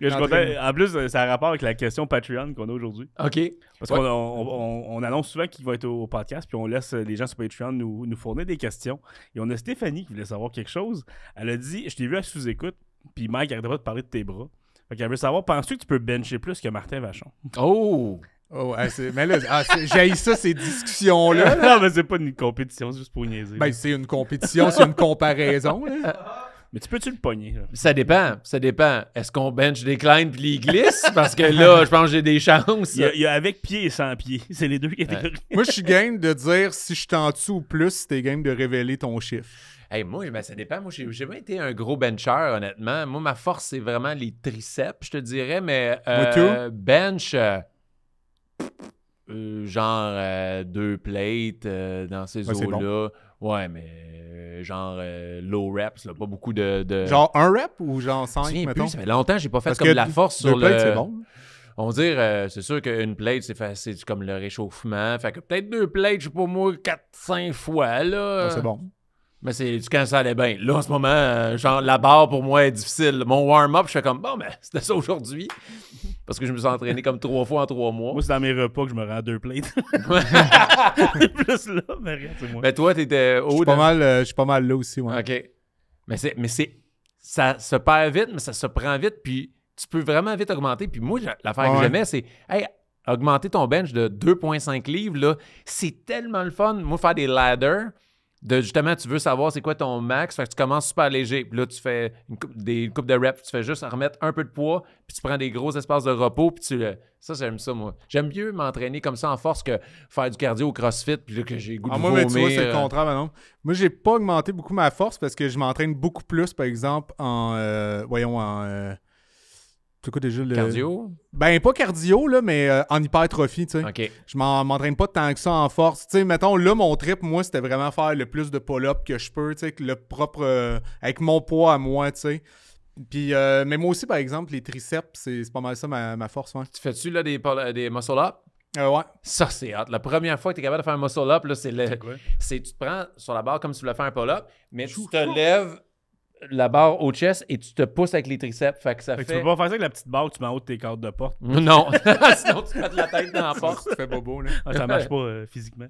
Je suis content. En plus, ça a rapport avec la question Patreon qu'on a aujourd'hui. OK. Parce Ouais. qu'on annonce souvent qu'il va être au podcast, puis on laisse les gens sur Patreon nous fournir des questions. Et on a Stéphanie qui voulait savoir quelque chose. Elle a dit, je t'ai vu à sous-écoute, puis Mike arrêtait pas de parler de tes bras. Fait qu'elle veut savoir, penses-tu que tu peux bencher plus que Martin Vachon? Oh! Oh, mais là, j'haïs ça, ces discussions-là. Là. Non, mais c'est pas une compétition, c'est juste pour niaiser. Ben, c'est une compétition, c'est une comparaison. Là. Mais tu peux-tu le pogner? Là? Ça dépend. Est-ce qu'on bench des clients puis les glisse? Parce que là, je pense que j'ai des chances. Il y a avec pied et sans pied. C'est les deux catégories. Moi, je suis game de dire si je suis en dessous ou plus, si t'es game de révéler ton chiffre. Hey, moi, ben, ça dépend. Moi, j'ai jamais été un gros bencher, honnêtement. Moi, ma force, c'est vraiment les triceps, je te dirais. Mais bench, genre 2 plates dans ces eaux-là. Ouais, mais genre low reps, là, pas beaucoup de... Genre 1 rep ou genre 5, mettons? Ça fait longtemps que j'ai pas fait Parce comme que la force sur plates, le... c'est bon. On va dire, c'est sûr qu'une plate, c'est comme le réchauffement. Fait que peut-être 2 plates, je sais pas moi, 4-5 fois, là. C'est bon. Mais c'est quand ça allait bien. Là, en ce moment, genre, la barre, pour moi, est difficile. Mon warm-up, je fais comme, bon, ben, c'était ça aujourd'hui. Parce que je me suis entraîné comme 3 fois en 3 mois. Moi, c'est dans mes repas que je me rends 2 plates. Plus là, mais rien, c'est moi. Mais toi, t'étais haut. Je suis pas mal là aussi, ouais. OK. Mais ça se perd vite, mais ça se prend vite, puis tu peux vraiment vite augmenter. Puis moi, l'affaire que j'aimais, c'est, hey, augmenter ton bench de 2,5 livres, là, c'est tellement le fun. Moi, faire des ladders, justement, tu veux savoir c'est quoi ton max, fait que tu commences super léger. Puis là, tu fais une coupe de reps, tu fais juste remettre un peu de poids, puis tu prends des gros espaces de repos, puis ça, j'aime ça, moi. J'aime mieux m'entraîner comme ça en force que faire du cardio au CrossFit, puis là, que j'ai goût de moi, vomir. mais tu vois, c'est le contraire, maintenant. Moi, j'ai pas augmenté beaucoup ma force parce que je m'entraîne beaucoup plus, par exemple, c'est quoi déjà le... Cardio? Ben, pas cardio, là, mais en hypertrophie, tu sais. OK. Je m'entraîne pas tant que ça en force. Tu sais, mettons, là, mon trip, moi, c'était vraiment faire le plus de pull-up que je peux, tu sais, avec mon poids à moi, tu sais. Puis, mais moi aussi, par exemple, les triceps, c'est pas mal ça, ma force, ouais. Tu fais-tu, là, des muscle-up? Ouais. Ça, c'est hot. La première fois que tu es capable de faire un muscle-up, là, C'est tu te prends sur la barre comme si tu voulais faire un pull-up, mais tu te lèves la barre au chest et tu te pousses avec les triceps. Fait que ça fait... Tu peux pas faire ça avec la petite barre que tu mets en haut de tes cordes de porte. Non. Sinon, tu mets la tête dans la porte. Ça fait bobo, là. Ça marche pas physiquement.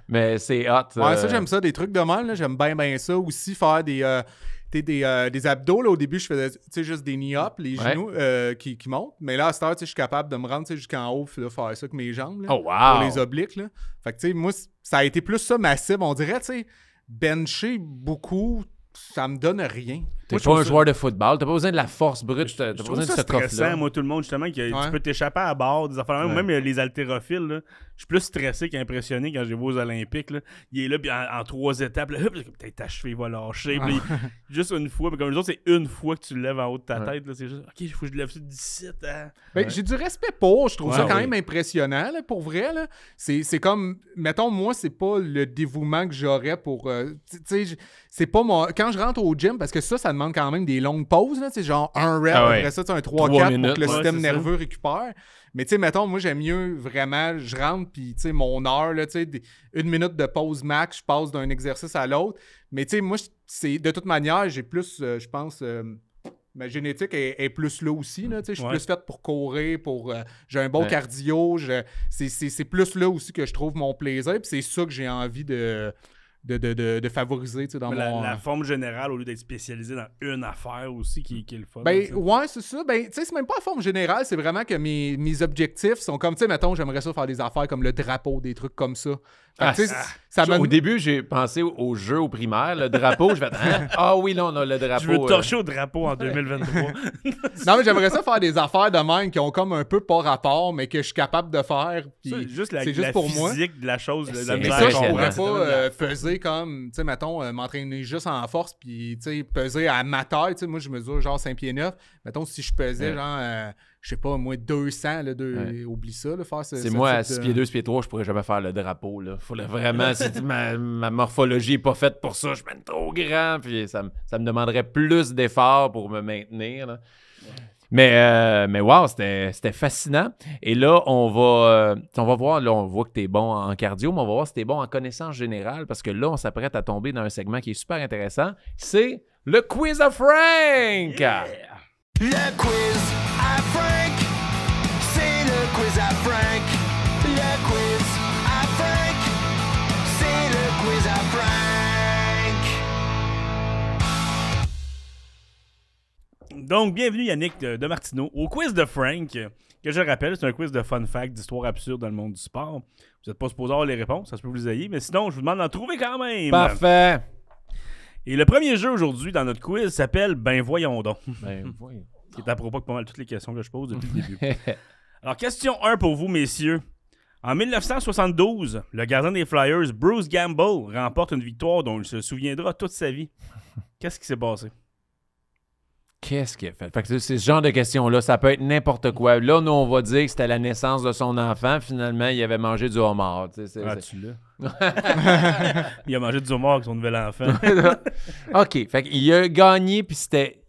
Mais c'est hot. Ouais, ça, j'aime ça. Des trucs de mal, là. J'aime bien ça. Aussi, faire des abdos. Là, au début, je faisais juste des knee-up, les genoux qui montent. Mais là, à cette heure, je suis capable de me rendre jusqu'en haut et faire ça avec mes jambes. Là, oh, wow! Pour les obliques. Là. Fait que, tu sais, moi, ça a été plus ça ma cible. On dirait, tu sais, bencher beaucoup, ça me donne rien. T'es pas un joueur de football, t'as pas besoin de la force brute, t'as pas besoin de ce stressant, coffre-là. moi, tout le monde, justement, tu peux t'échapper à bord, des affaires. Même les haltérophiles, là, je suis plus stressé qu'impressionné quand je vais aux Olympiques. Là. Il est là, puis en 3 étapes, là, peut-être ta cheville va lâcher. Puis juste une fois, mais comme les autres, c'est une fois que tu le lèves en haut de ta tête. Là, c'est juste, OK, il faut que je lève ça d'ici. Ben, j'ai du respect pour, je trouve ça quand même impressionnant, là, pour vrai. Là. C'est comme, mettons, moi, c'est pas le dévouement que j'aurais pour... tu sais, c'est pas mon... Quand je rentre au gym, parce que ça demande quand même des longues pauses, là, genre un rep, après ça, un 3-4 pour que le système nerveux récupère. Mais tu sais, mettons, moi, j'aime mieux vraiment, je rentre, puis tu sais, mon heure, là, tu sais, 1 minute de pause max, je passe d'un exercice à l'autre. Mais tu sais, moi, de toute manière, j'ai plus, je pense... ma génétique est plus là aussi. Là, je suis plus faite pour courir, j'ai un bon cardio. C'est plus là aussi que je trouve mon plaisir. Puis c'est ça que j'ai envie de favoriser dans la forme générale, au lieu d'être spécialisé dans une affaire aussi, qui est le fun. Ben, ouais, c'est ça. Ben, tu sais, c'est même pas la forme générale, c'est vraiment que mes objectifs sont comme, tu sais, mettons, j'aimerais ça faire des affaires comme le drapeau, des trucs comme ça. Au début, j'ai pensé au jeu au primaire, le drapeau, je vais ah oui, là, on a le drapeau. Je veux torcher au drapeau en 2023. Non, mais j'aimerais ça faire des affaires de même qui ont comme un peu pas rapport, mais que je suis capable de faire. C'est juste la pour moi. physique de la chose. Mais ça, je pourrais pas peser comme, tu sais, mettons, m'entraîner juste en force, puis, tu sais, peser à ma taille. Tu sais, moi, je mesure genre 5 pieds 9. Mettons, si je pesais genre... je sais pas, moi, 200, là, oublie ça, là, faire c'est moi, à 6 pieds 2, 6 pieds 3, je pourrais jamais faire le drapeau, là. Faudrait vraiment, ma morphologie est pas faite pour ça, je suis trop grand, puis ça me demanderait plus d'efforts pour me maintenir, là. Mais wow, c'était fascinant. Et là, on va voir, là, on voit que t'es bon en cardio, mais on va voir si t'es bon en connaissance générale, parce que là, on s'apprête à tomber dans un segment qui est super intéressant. C'est le Quiz of Frank! Yeah! Le quiz à Frank, c'est le quiz à Frank. Le quiz à Frank, c'est le quiz à Frank. Donc, bienvenue Yannick de Martineau au quiz de Frank, Que je rappelle, c'est un quiz de fun fact, d'histoire absurde dans le monde du sport. Vous n'êtes pas supposé avoir les réponses, ça se peut que vous les ayez, mais sinon, je vous demande d'en trouver quand même. Parfait. Et le premier jeu aujourd'hui dans notre quiz s'appelle Ben voyons donc. Ben, voyons. Qui est à propos de pas mal toutes les questions que je pose depuis le début. Alors, question 1 pour vous, messieurs. En 1972, le gardien des Flyers, Bruce Gamble, remporte une victoire dont il se souviendra toute sa vie. Qu'est-ce qui s'est passé? Qu'est-ce qu'il a fait? Fait que c'est ce genre de questions-là, ça peut être n'importe quoi. Là, nous, on va dire que c'était la naissance de son enfant. Finalement, il avait mangé du homard. Tu l'as. Il a mangé du homard avec son nouvel enfant. OK. Fait qu'il a gagné, puis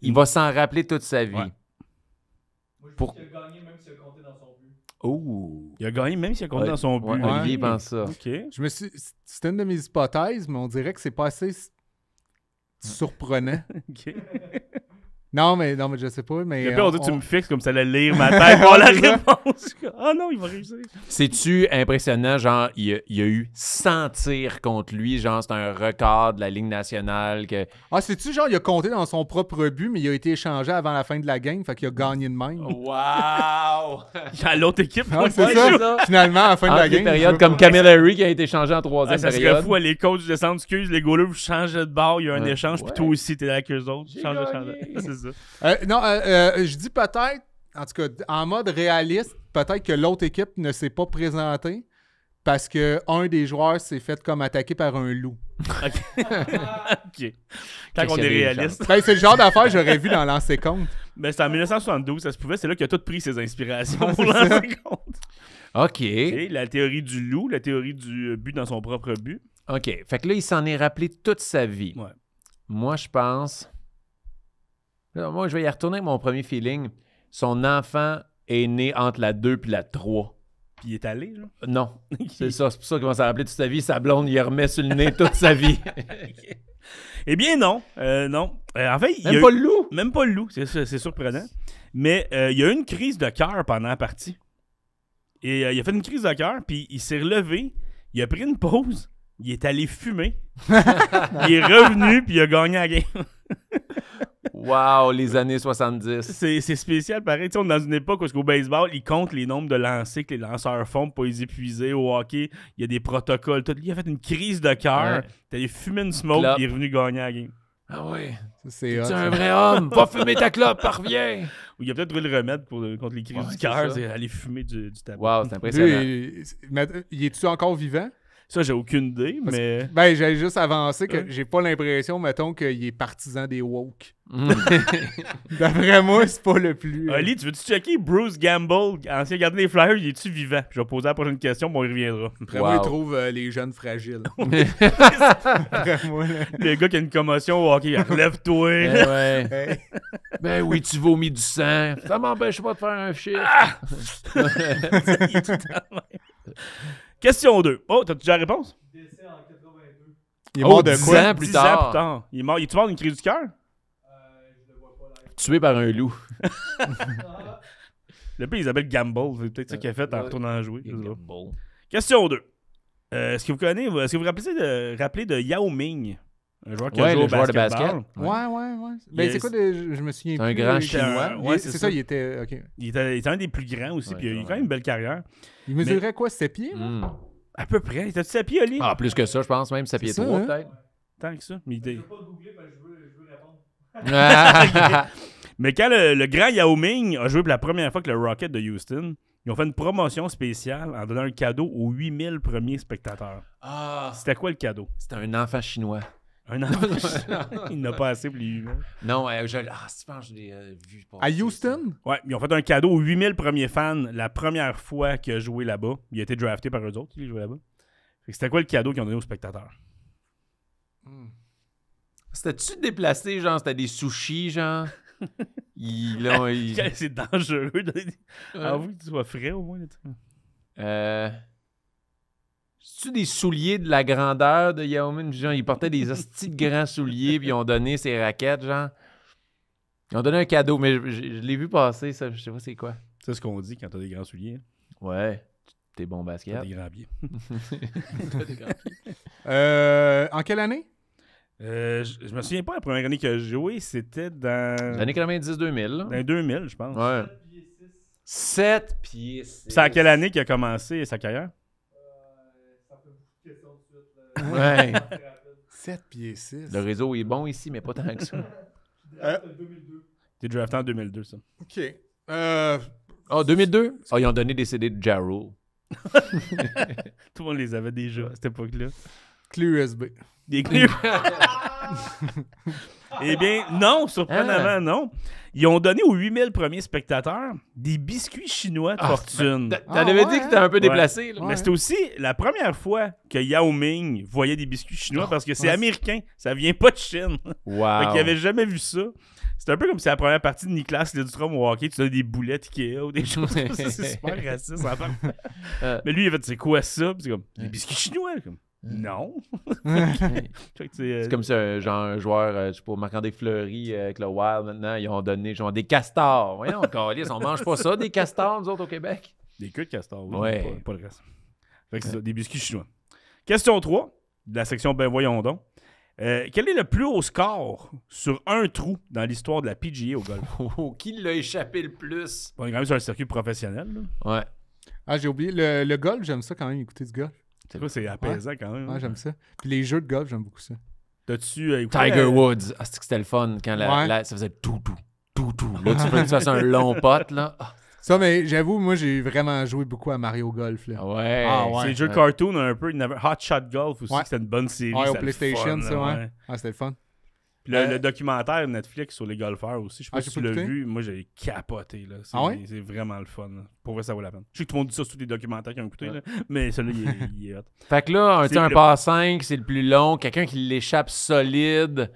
il va s'en rappeler toute sa vie. Ouais. Pour... Il a gagné même s'il a compté dans son but. Oh! Il a gagné même s'il a compté dans son but. Ouais, Olivier pense ça. OK. C'était une de mes hypothèses, mais on dirait que c'est pas assez surprenant. OK. Non, mais je sais pas. Mais Et puis, on dit tu me fixes comme ça allait lire ma tête pour la C'est ça. réponse. Ah non, il va réussir. C'est-tu impressionnant? Genre, il y a eu 100 tirs contre lui. Genre, c'est un record de la Ligue nationale. Que... Ah, c'est-tu genre, il a compté dans son propre but, mais il a été échangé avant la fin de la game, fait qu'il a gagné de même. Wow! À l'autre équipe, Ah, ouais, c'est ouais, ça. Finalement, à la fin de Entre la les game. périodes comme Camilleri qui a été changé en troisième ça serait période. fou, les coachs descendent, excuse, les goalers, vous changez de bord, il y a un Ouais. échange, puis Ouais. toi aussi, t'es là avec eux autres. J'ai Change de gagné. chandail. C'est ça. Non, je dis peut-être, en tout cas, en mode réaliste, peut-être que l'autre équipe ne s'est pas présentée parce que un des joueurs s'est fait comme attaqué par un loup. OK. Quand on qu'il y est a des réaliste. Ben, c'est le genre d'affaire que j'aurais vu dans l'ancien compte. Ben, c'était en 1972, ça se pouvait, c'est là qu'il a tout pris ses inspirations Ouais, pour c'est ça. lancer compte. OK. OK, la théorie du loup, la théorie du but dans son propre but. OK. Fait que là, il s'en est rappelé toute sa vie. Ouais. Moi, je pense... Là, moi, je vais y retourner avec mon premier feeling. Son enfant est né entre la 2 et la 3. Puis il est allé, genre. Non. C'est ça. C'est pour ça qu'il va s'en rappeler toute sa vie. Sa blonde, il remet sur le nez toute sa vie. Eh bien, non. Non. En fait, il y a Même eu- pas le loup. Même pas le loup, c'est surprenant. Mais il y a eu une crise de cœur pendant la partie. Et il a fait une crise de cœur, puis il s'est relevé, il a pris une pause, il est allé fumer, il est revenu, puis il a gagné la game. Wow, les années 70. C'est spécial, pareil. Tu sais, on est dans une époque où au baseball, ils comptent les nombres de lancers que les lanceurs font pour pas les épuiser. Au hockey, il y a des protocoles. Tout. Il a fait une crise de cœur, Ouais. il est allé fumer une smoke, Clope. puis il est revenu gagner la game. Ah oui. C'est Tu hot, es ça. un vrai homme. Va fumer ta clope, reviens. Ou il a peut-être trouvé le remède contre les crises Ouais, du c'est cœur, ça. c'est aller fumer du tabac. Wow, c'est impressionnant. Lui, il est-tu encore vivant? Ça, j'ai aucune idée, Parce mais... Ben, j'allais juste avancer que j'ai pas l'impression, mettons, qu'il est partisan des woke. D'après moi, c'est pas le plus. Ali, tu veux-tu checker Bruce Gamble, ancien gardien des Flyers, il est-tu vivant? Je vais poser la prochaine question, mais on y reviendra. Après moi, il Wow. trouve les jeunes fragiles. Après moi, là. Le gars qui a une commotion au hockey, relève-toi. Eh ouais. Hey. Ben oui, tu vomis du sang. Ça m'empêche pas de faire un chiffre. Il est tout le temps même. Question 2. Oh, t'as déjà la réponse? Décès en 82. Il est Oh, mort de 10 quoi? ans plus 10 tard. ans plus tard. Il est mort. Il est mort d'une crise du cœur? Je le vois pas live. Tué par un loup. Le pire, il s'appelle Gamble. C'est peut-être ça qu'il a fait en retournant jouer. je sais pas. Question 2. Est-ce que vous vous rappelez de Yao Ming? Un joueur qui a Ouais, joué le au joueur de basketball. basket. Ouais. Ben, c'est quoi Je me souviens C'est un plus. grand Il était- Chinois. Ouais, c'est c'est ça, ça. il était. Ok. Il était un des plus grands aussi, Ouais, puis il a eu quand quand même une belle carrière. Il mesurait quoi, 7 pieds? là? Hmm. À peu près. T'as-tu sa pied, Oli? Ah, plus que ça, je pense même. Ça pied C'est ça, 3, hein? peut-être. Tant que ça. Mais, Je veux pas googler parce que je veux répondre. Mais quand le grand Yao Ming a joué pour la première fois avec le Rocket de Houston, ils ont fait une promotion spéciale en donnant un cadeau aux 8000 premiers spectateurs. Ah, C'était quoi le cadeau? c'était un enfant chinois. Un enfant. Il n'a pas assez pour les 8000. Non, je pense que je l'ai vu. À Houston? Ouais, ils ont fait un cadeau aux 8000 premiers fans la première fois qu'il a joué là-bas. Il a été drafté par eux autres, il jouait là-bas. Fait que c'était quoi le cadeau qu'ils ont donné aux spectateurs? C'était-tu déplacé, genre, c'était des sushis, genre? C'est dangereux. Avoue que tu sois frais au moins. Là, C'est-tu des souliers de la grandeur de Yao Ming? Genre, ils portaient des hosties de grands souliers, puis ils ont donné ses raquettes, genre. Ils ont donné un cadeau, mais je l'ai vu passer, ça. Je sais pas c'est quoi. c'est ce qu'on dit quand t'as des grands souliers. Ouais. T'es bon T'as basket. des grands pieds. T'as des grands pieds. En quelle année? Je me souviens pas la première année que j'ai joué, c'était dans... L'année 90-2000, là. Dans 2000, je pense. Ouais. 7 pieds 6. C'est à quelle année qu'il a commencé sa carrière? Ça fait beaucoup de questions de suite. Là. Ouais. Très rapide. 7 pieds 6. Le réseau est bon ici, mais pas tant que ça. Draft 2002. T'es drafté en 2002, ça. OK. Oh, 2002? Oh, ils ont donné des CD de Ja Rule. Tout le monde les avait déjà à cette époque-là. Clé USB. Des clés. Eh bien, non, surprenamment, non. Ils ont donné aux 8000 premiers spectateurs des biscuits chinois de fortune. T'en avais dit que c'était un peu déplacé. Là. Mais c'était aussi la première fois que Yao Ming voyait des biscuits chinois parce que c'est américain. Ça vient pas de Chine. Wow. Fait qu'il avait jamais vu ça. C'est un peu comme si la première partie de Nicolas Lidstrom au hockey, tu donnes des boulettes Ikea ou des choses comme ça. C'est super raciste. En fait. Mais lui, il a fait, c'est quoi ça? Puis c'est comme, des biscuits chinois. Comme, non. Fait que C'est comme ça, genre un joueur, je sais pas, Marc-André Fleury avec le Wild maintenant, ils ont donné genre des castors. Voyons, câlisse, on mange pas ça, des castors, nous autres, au Québec. Des queues de castor, oui. Ouais. Pas le reste. Fait que c'est ça, des biscuits chinois. Question 3, de la section Ben voyons donc. Quel est le plus haut score sur un trou dans l'histoire de la PGA au golf? Qui l'a échappé le plus? On est quand même sur un circuit professionnel. Là. Ouais. Ah, j'ai oublié. Le golf, j'aime ça quand même, écouter du golf. C'est quoi, c'est apaisant quand même. Ah, hein? j'aime ça. Puis les jeux de golf, j'aime beaucoup ça. T'as-tu écouté Tiger Woods. Ah, c'est que c'était le fun quand ça faisait tout. Là, tu fasses un long pote, là. Ah, Ça, mais j'avoue, moi, j'ai vraiment joué beaucoup à Mario Golf. Là. ouais. Ah, ouais. C'est des jeux de cartoon un peu. Il y en avait Hot Shot Golf aussi, Ouais. c'était une bonne série. Ouais, au c'était le PlayStation, fun, ça, là, ouais. Ah, c'était le fun. Puis le documentaire Netflix sur les golfeurs aussi, je sais pas Ah, si j'ai tu pas l'as écouté. vu, moi j'ai capoté. Là. C'est, Ah ouais? c'est vraiment le fun. Là. Pour vrai, ça vaut la peine. Je sais que tout le monde dit ça sur des documentaires qui ont écouté, là, mais celui-là, il est hot. Fait que là, C'est un le- par 5, c'est le plus long. Quelqu'un qui l'échappe solide,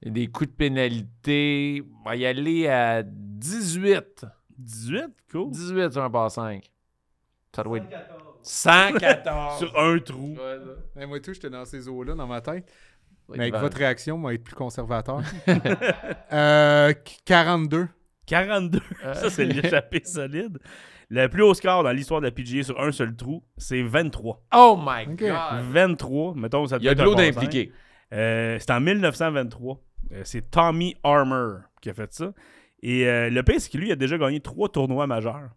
des coups de pénalité, va y aller à 18. 18, cool. 18 sur un par 5. Ça doit être 114. 114. Sur un trou. Ouais, ça. Moi, tout, j'étais dans ces eaux-là, dans ma tête. Ouais, Mais avec Yvan. votre réaction, moi, être plus conservateur. 42. 42. Ça, c'est l'échappé solide. Le plus haut score dans l'histoire de la PGA sur un seul trou, c'est 23. Oh my Ok. God. 23, mettons, ça Il y a de peut l'eau être un par d'impliqué. c'est en 1923. C'est Tommy Armour qui a fait ça. Et le pire, c'est que lui, il a déjà gagné 3 tournois majeurs.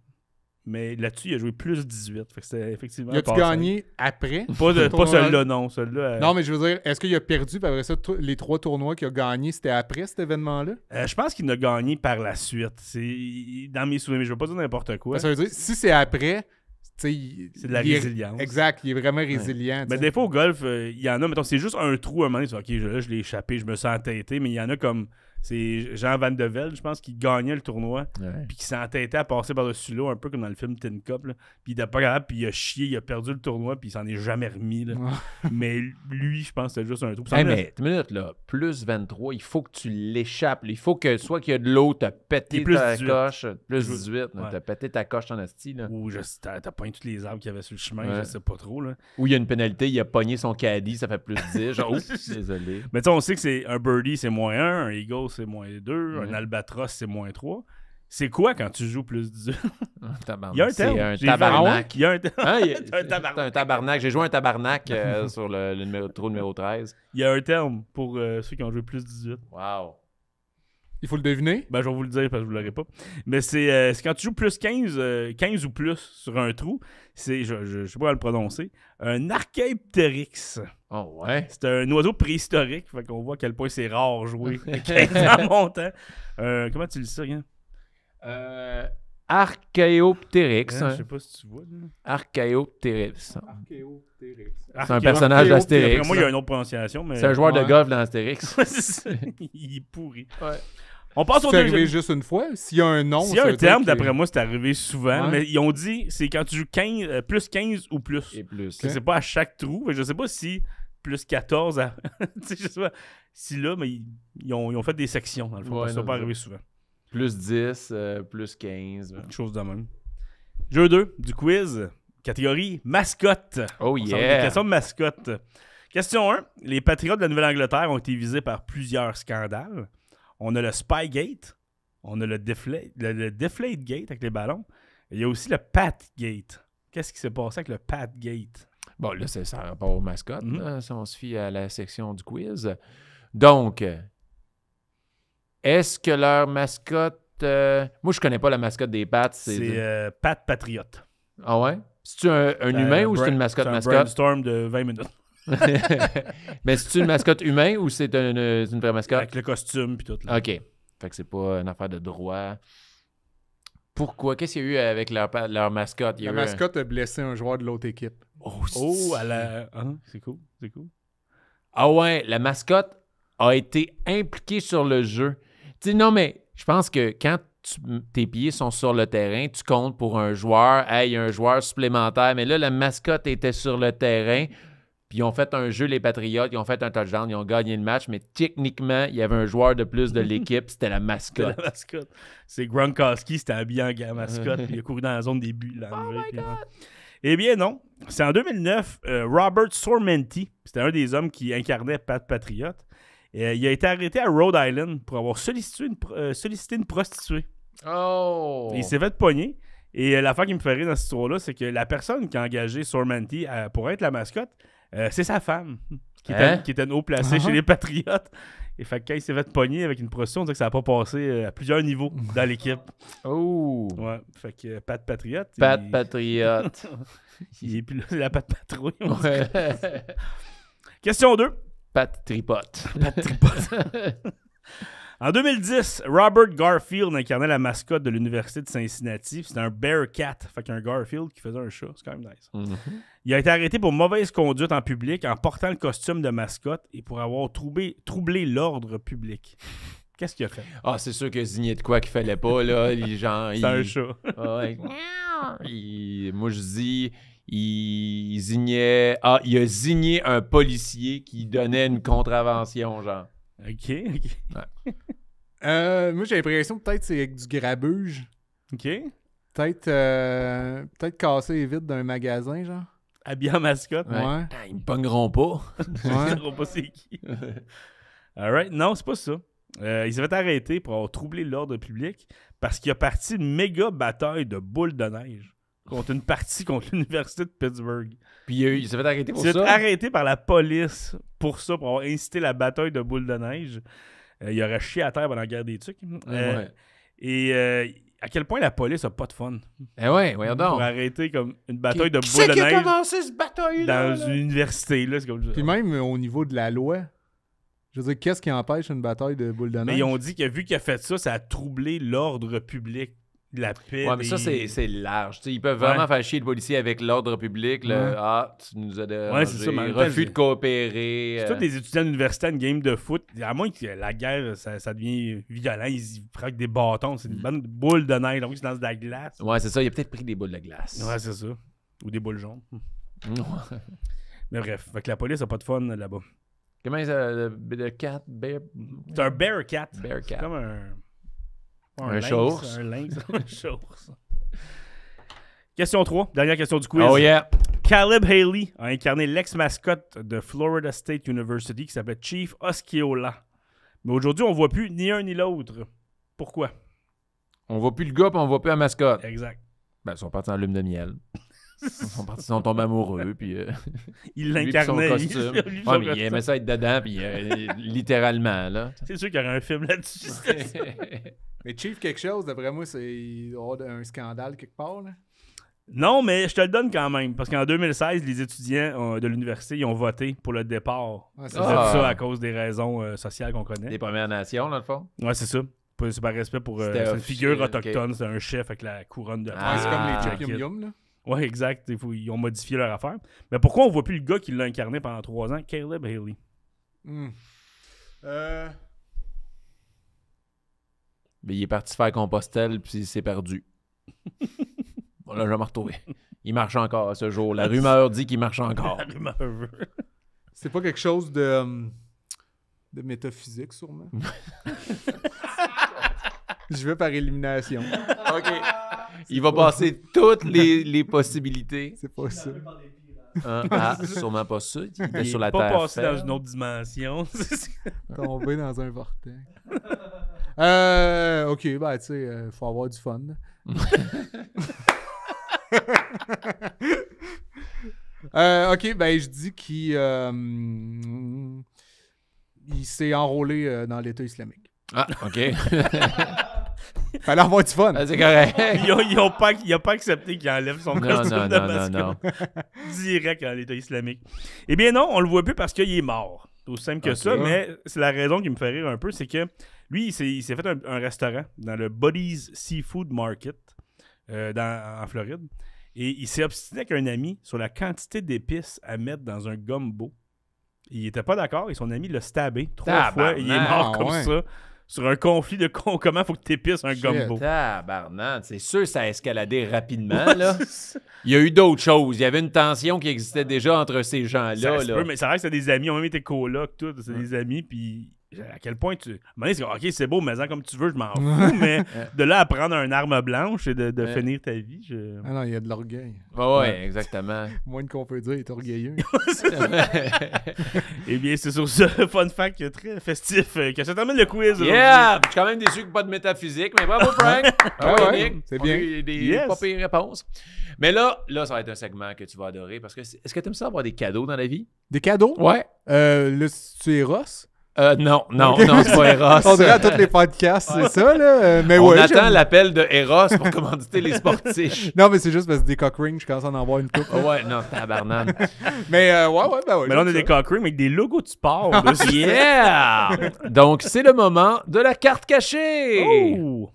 Mais là-dessus, il a joué plus 18. Fait que c'était effectivement. Il a-tu passé. gagné après? Pas tournoi? celui-là, non. Celui-là, Non, mais je veux dire, est-ce qu'il a perdu? Puis après ça, les 3 tournois qu'il a gagnés, c'était après cet événement-là? je pense qu'il en a gagné par la suite. C'est dans mes souvenirs, mais je veux pas dire n'importe quoi. Ça veut dire, si c'est après, tu sais... C'est de la il est- résilience. Exact, il est vraiment résilient. Mais tu sais. des fois, au golf, il y en a, mettons, c'est juste un trou à un moment donné. Tu dis, OK, là, je l'ai échappé, je me sens entêté, mais il y en a comme. C'est Jean Van de Velde, je pense, qui gagnait le tournoi, Ouais. puis qui s'est entêté à passer par-dessus l'eau, un peu comme dans le film Tin Cup. Là. Puis il était pas capable, puis il a chié, il a perdu le tournoi, puis il s'en est jamais remis. Là. Mais lui, je pense que c'était juste un trou. Puis ça Hey, en est- mais, une minute, là, plus 23, il faut que tu l'échappes. Il faut que, soit qu'il y a de l'eau, t'as pété Et plus ta 18. coche. Plus 18, là, Ouais. t'as pété ta coche en asti, là. Ou t'as pogné tous les arbres qu'il y avait sur le chemin, Ouais. je sais pas trop. Là. Ou il y a une pénalité, il a pogné son caddie, ça fait plus 10. Genre, oups, désolé. Mais tu sais, on sait que c'est un birdie, c'est -1, un eagle, c'est -2, Ouais. un albatros, c'est -3. C'est quoi quand tu joues plus 18? Tabarnak. Il y a un C'est terme. un J'ai tabarnak. Il y a un terme. Hein, C'est un tabarnak. c'est un tabarnak. J'ai joué un tabarnak sur le trou numéro 13. Il y a un terme pour ceux qui ont joué plus 18. Wow. Il faut le deviner? Ben, je vais vous le dire parce que vous l'aurez pas. Mais c'est quand tu joues plus 15, 15 ou plus sur un trou, c'est, je sais pas comment le prononcer, un Archaepteryx. Oh, ouais. C'est un oiseau préhistorique, fait qu'on voit à quel point c'est rare jouer 15 ans montant. Comment tu le sais, rien? Archaeopteryx. Je sais pas si tu vois. Là. Archaeopteryx. C'est un personnage Archéo- d'Astérix. Après moi, il y a une autre prononciation, mais... C'est un joueur de Ouais. golf dans Astérix. Ouais, c'est ça. Il est pourri. Ouais. On passe au C'est arrivé deuxième. juste une fois? S'il y a un nom, S'il y a ça un veut dire terme, que- d'après moi, c'est arrivé souvent, Ouais. mais ils ont dit c'est quand tu joues 15, plus 15 ou plus. Et plus. Que c'est pas à chaque trou. Fait que je sais pas si plus 14 à. Tu sais, je sais pas. Si là, mais ils ont fait des sections, dans le fond. Ouais, parce que ça non, pas c'est arrivé souvent. Plus 10, plus 15. Quelque chose de même. Jeu 2 du quiz. Catégorie mascotte. Oh On s'en va yeah. des questions de mascotte. Question 1. Les Patriotes de la Nouvelle-Angleterre ont été visés par plusieurs scandales. On a le Spygate. On a le Deflategate avec les ballons. Et il y a aussi le Patgate. Qu'est-ce qui s'est passé avec le Patgate? Bon, là, ça a rapport aux mascottes, Mhm. là, si on se fie à la section du quiz. Donc, est-ce que leur mascotte Moi, je connais pas la mascotte des Pats. C'est Pat Patriote. Ah ouais? C'est-tu un humain ou c'est une mascotte? C'est un brainstorm de 20 minutes. Mais c'est-tu une mascotte humain ou c'est une vraie mascotte? Avec le costume puis tout. Là. OK. Fait que c'est pas une affaire de droit. Pourquoi? Qu'est-ce qu'il y a eu avec leur mascotte? Il y a La eu mascotte a blessé un joueur de l'autre équipe. Oh, à la... Ah, c'est cool. C'est cool. Ah ouais, la mascotte a été impliquée sur le jeu. Tu sais, non, mais je pense que quand tes pieds sont sur le terrain, tu comptes pour un joueur. Hey, il y a un joueur supplémentaire. Mais là, la mascotte était sur le terrain. Puis ils ont fait un jeu, les Patriotes. Ils ont fait un touchdown. Ils ont gagné le match. Mais techniquement, il y avait un joueur de plus de l'équipe. C'était la mascotte. La mascotte. C'est Gronkowski, c'était habillé en mascotte. Puis il a couru dans la zone des buts. Oh my God! Eh bien non. C'est en 2009, Robert Sormenti, c'était un des hommes qui incarnait Pat Patriote. Il a été arrêté à Rhode Island pour avoir sollicité une prostituée. Oh! Et il s'est fait pogner. Et l'affaire qui me fait rire dans cette histoire-là, c'est que la personne qui a engagé Sormenti pour être la mascotte, c'est sa femme, qui était haut placée chez les Patriotes. Et fait que quand il s'est fait pogner avec une prostituée, on dirait que ça n'a pas passé à plusieurs niveaux dans l'équipe. Oh! Ouais, fait que Pat Patriote. Patriote. Il est plus là, c'est la Pat Patrouille. Ouais. Question 2. Pat Tripote. En 2010, Robert Garfield incarnait la mascotte de l'Université de Cincinnati. C'était un Bearcat, fait qu'un Garfield qui faisait un chat. C'est quand même nice. Mm-hmm. Il a été arrêté pour mauvaise conduite en public en portant le costume de mascotte et pour avoir troublé l'ordre public. Qu'est-ce qu'il a fait? Ah, c'est sûr que zigner de quoi qu'il fallait pas, là. Les gens, C'est un chat. Ah ouais. Moi, je dis... Il zignait... Ah, il a zigné un policier qui donnait une contravention, genre. OK. Ouais. Moi, j'ai l'impression que peut-être c'est avec du grabuge. OK. Peut-être casser les vitres d'un magasin, genre. Habillé en mascotte. Ouais. Ah, ils me pogneront pas. Je ne sais pas c'est qui. All right. Non, c'est pas ça. Il s'est fait arrêter pour avoir troublé l'ordre public parce qu'il a parti une méga bataille de boules de neige contre l'Université de Pittsburgh. Puis il s'est fait arrêter pour Il s'est ça. fait arrêter par la police pour ça, pour avoir incité la bataille de boules de neige. Il aurait chié à terre pendant la guerre des tucs. Ouais. Et à quel point la police a pas de fun Eh ouais, voyons donc. pour arrêter comme une bataille de Qui boules c'est de qui a neige commencé ce bataille-là? dans une université. Là, c'est comme... Puis même au niveau de la loi, je veux dire, qu'est-ce qui empêche une bataille de boules de neige? Mais ils ont dit que vu qu'il a fait ça, ça a troublé l'ordre public, la paix. Ouais, mais ça, c'est large. Tu sais, ils peuvent vraiment faire chier le policier avec l'ordre public. Là. Ouais. Ah, tu nous as dérangé. Ouais, c'est ça, mais en même temps, refus de coopérer. C'est tous des étudiants d'université, une game de foot. À moins que la guerre, ça devient violent, ils frappent des bâtons. C'est une bande de boules de neige. Donc, ils se lancent de la glace. Ouais, c'est ça. Il a peut-être pris des boules de glace. Ouais, c'est ça. Ou des boules jaunes. Ouais. Mais bref, fait que la police a pas de fun là-bas. Comment ça... Le cat? C'est un Bearcat. Bearcat. C'est comme un... Un lynx, chaours. Un lynx. Un chaours. Question 3. Dernière question du quiz. Oh yeah! Caleb Haley a incarné l'ex-mascotte de Florida State University qui s'appelait Chief Osceola. Mais aujourd'hui, on voit plus ni un ni l'autre. Pourquoi? On voit plus le gars, puis on voit plus la mascotte. Exact. Ben, ils sont partis en lune de miel. Ils sont tombés amoureux, puis... Il lui pis son l'incarnait. costume. Lui, Ouais, mais il aimait ça être dedans, puis littéralement, là. C'est sûr qu'il y aurait un film là-dessus. Mais Chief quelque chose, d'après moi, il doit y avoir un scandale quelque part, là. Non, mais je te le donne quand même. Parce qu'en 2016, les étudiants de l'université ils ont voté pour le départ. Ouais, c'est C'est Ah. ça à cause des raisons sociales qu'on connaît. Les Premières Nations, dans le fond. Ouais, c'est ça. C'est par respect pour C'était c'est une officiel, figure ok. autochtone. C'est un chef avec la couronne de Ah, Ouais, c'est comme les Ah, Chick Yum Yum, là. Ouais, exact. Ils ont modifié leur affaire. Mais pourquoi on voit plus le gars qui l'a incarné pendant 3 ans? Caleb Haley. Mais il est parti faire Compostelle, puis il s'est perdu. Bon, là, je vais me retrouver. Il marche encore à ce jour. La rumeur dit qu'il marche encore. La rumeur veut. C'est pas quelque chose de métaphysique, sûrement. Je vais par élimination. OK. Il va passer toutes les possibilités. C'est pas ça. Hein? Ah, sûrement pas ça. Il était Il sur est la pas terre passé ferme. dans une autre dimension. Tomber dans un vortex. OK, ben, tu sais, faut avoir du fun. OK, ben, je dis qu'il il s'est enrôlé dans l'État islamique. Ah, OK. Fallait avoir du fun. Ah, c'est correct. Il a pas accepté qu'il enlève son costume de mascotte. non. Direct à l'État islamique. Eh bien non, on le voit plus parce qu'il est mort. C'est aussi simple que ça, mais c'est la raison qui me fait rire un peu, c'est que lui, il s'est fait un restaurant dans le Buddy's Seafood Market en Floride. Et il s'est obstiné avec un ami sur la quantité d'épices à mettre dans un gumbo. Il était pas d'accord et son ami l'a stabé 3 fois. Et il est mort comme ça. Sur un conflit de comment faut que tu épices un gumbo. Tabarnak, c'est sûr que ça a escaladé rapidement, là. Il y a eu d'autres choses. Il y avait une tension qui existait déjà entre ces gens-là. Ça se là. peut, mais ça reste que c'est des amis. Ils ont même été colocs, tout. C'est des amis, puis à quel point tu... À un moment donné, c'est OK, c'est beau, mais comme tu veux, je m'en fous, mais de là à prendre une arme blanche et de finir ta vie, Ah non, il y a de l'orgueil. Ouais, exactement. Moins qu'on peut dire, il est orgueilleux. Eh bien, c'est sur ce fun fact très festif que ça termine le quiz. Yeah! Je suis quand même déçu qu'il n'y ait pas de métaphysique, mais bravo, Frank! Bravo, ouais, Yannick. c'est On bien. a eu des Yes. pas pires réponses. Mais là, ça va être un segment que tu vas adorer parce que est-ce que tu aimes ça avoir des cadeaux dans la vie? Des cadeaux? Ouais. Là, tu es Eros? Non, c'est pas Eros. On dirait à tous les podcasts, c'est ça, là. Mais On ouais, attend j'aime- l'appel de Eros pour commanditer les sportifs. Non, mais c'est juste parce que des cock rings, je commence à en avoir une coupe. Ouais, non, tabarnak. Mais ouais, ben ouais. Mais là, on a j'aime des ça. cock rings avec des logos de sport. dessus. Yeah! Donc, c'est le moment de la carte cachée. Oh!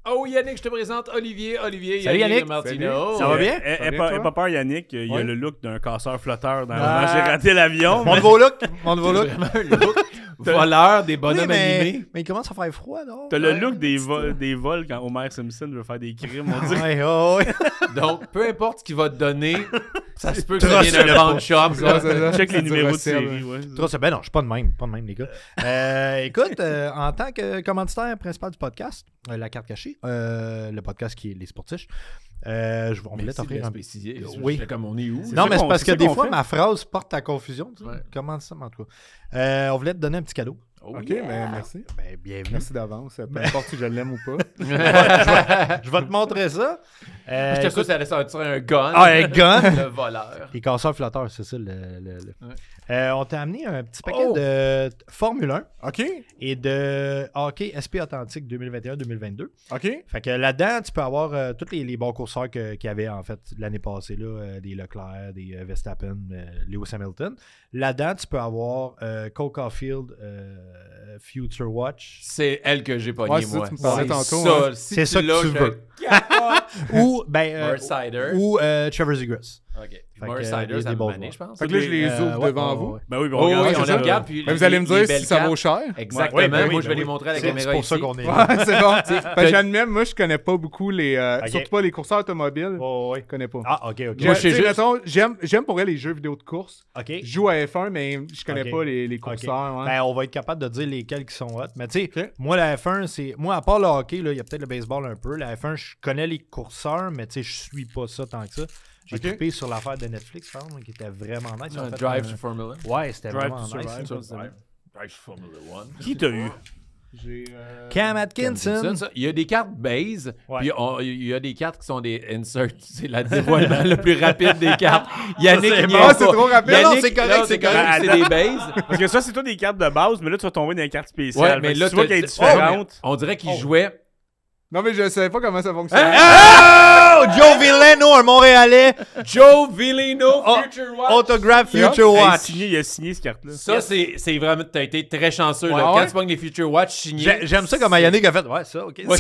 Oh, Yannick, je te présente Olivier. Olivier, Salut, Yannick. Martino. Ça va bien? Aie pas peur, Yannick. Il a le look d'un casseur flotteur dans Ah. J'ai raté l'avion. Mon nouveau look. Mon nouveau look. Vraiment un look voleur des bonhommes animés. mais il commence à faire froid, non? T'as le look des vols quand Homer Simpson veut faire des crimes, on dirait. Ouais, ouais. Donc, peu importe ce qu'il va te donner, ça se peut que ça Trosse vienne le d'un pawn shop. Ouais, c'est ça. Check les C'est numéros de Russell, série. Ouais. Trop, c'est ben non, je suis pas de même, les gars. Écoute, en tant que commanditaire principal du podcast, La Carte Cachée, le podcast qui est Les Sportiches, on voulait t'offrir un... spécifié. Oui. Comme on est où? Non, ça mais c'est qu'on- parce c'est que ça des qu'on fois, fait. ma phrase porte à confusion. Tu sais. Ouais. Comment ça, en tout cas? On voulait te donner un petit cadeau. Oh, Ok, yeah. mais merci. Ben, bienvenue. Merci d'avance. Peu importe si je l'aime ou pas. Je vais te montrer ça. J'étais sûr que ça allait sortir un gun. Ah, un gun? Le voleur. Les casseurs flotteurs, c'est ça. On t'a amené un petit paquet Oh. de Formule 1 OK. et de hockey SP Authentique 2021-2022. OK. Fait que là-dedans, tu peux avoir tous les bons courseurs qu'il y avait en fait l'année passée, là, des Leclerc, des Verstappen, Lewis Hamilton. Là-dedans, tu peux avoir Cole Caulfield Future Watch C'est elle que j'ai pognée, Ouais, c'est ça, moi. tu me parlais C'est tantôt, ça. hein. Si C'est ça que l'as, tu je veux. capote. ou Mercider. Trevor Zegras. OK. Fait que, Mercider, des ça me bons manait, joueurs. je pense. Fait que là, je les ouvre Ouais, devant ouais, vous. ouais. Ben oui, ben Oh, oui, regarde, on c'est les ça. regarde. Puis Mais vous allez me les dire belles si ça cartes. vaut cher. Exactement. Ouais, ben oui, Moi, je vais ben les oui. montrer à la C'est caméra pour ça ici. qu'on est là. Ouais, c'est bon. Fait que j'admets, moi, je connais pas beaucoup Ok. surtout pas les courseurs automobiles. Oh, ouais. Je connais pas. Ah, ok, ok. J'ai- Moi, je sais tu sais, juste- mettons, j'aime pour elle les jeux vidéo de course. Ok. Je joue à F1, mais je connais Ok. pas les Ok. courseurs. Ouais. Ben, on va être capable de dire lesquels qui sont hot. Mais tu sais, Ok. moi, la F1, c'est. Moi, à part le hockey, il y a peut-être le baseball un peu. La F1, je connais les courseurs, mais tu sais, je suis pas ça tant que ça. J'ai Ok. trippé sur l'affaire de Netflix, par exemple, qui était vraiment nice. Ils ont fait Drive un- to Formula. Ouais, c'était Drive vraiment to nice. Survive. Ça, c'est vrai. Drive to Formula 1. Qui t'a eu? J'ai. Cam Atkinson. Ça. Il y a des cartes base, Ouais. puis il y a des cartes qui sont des inserts. C'est le dévoilement le plus rapide des cartes. Yannick, c'est il n'y bon. a Ah, c'est pas. trop rapide. Yannick, Non, c'est correct, là, c'est correct. C'est des bases. Parce que ça, c'est toi des cartes de base, mais là, tu vas tomber dans les cartes spéciales. Ouais, Fait mais que là, si tu vois t'as- qu'elle est oh, mais différente. on dirait qu'il jouait. Non, mais je savais pas comment ça fonctionne. Oh! Joe Villano, un Montréalais. Joe Villino, Oh, Future Watch. Autograph C'est hot. Future Watch. Il a signé cette carte-là. Ça, c'est vraiment. T'as été très chanceux. Ouais, là. ouais. Quand tu pognes les Future Watch signés. J'aime ça comme Yannick a fait. Ouais, ça, ok. Ouais.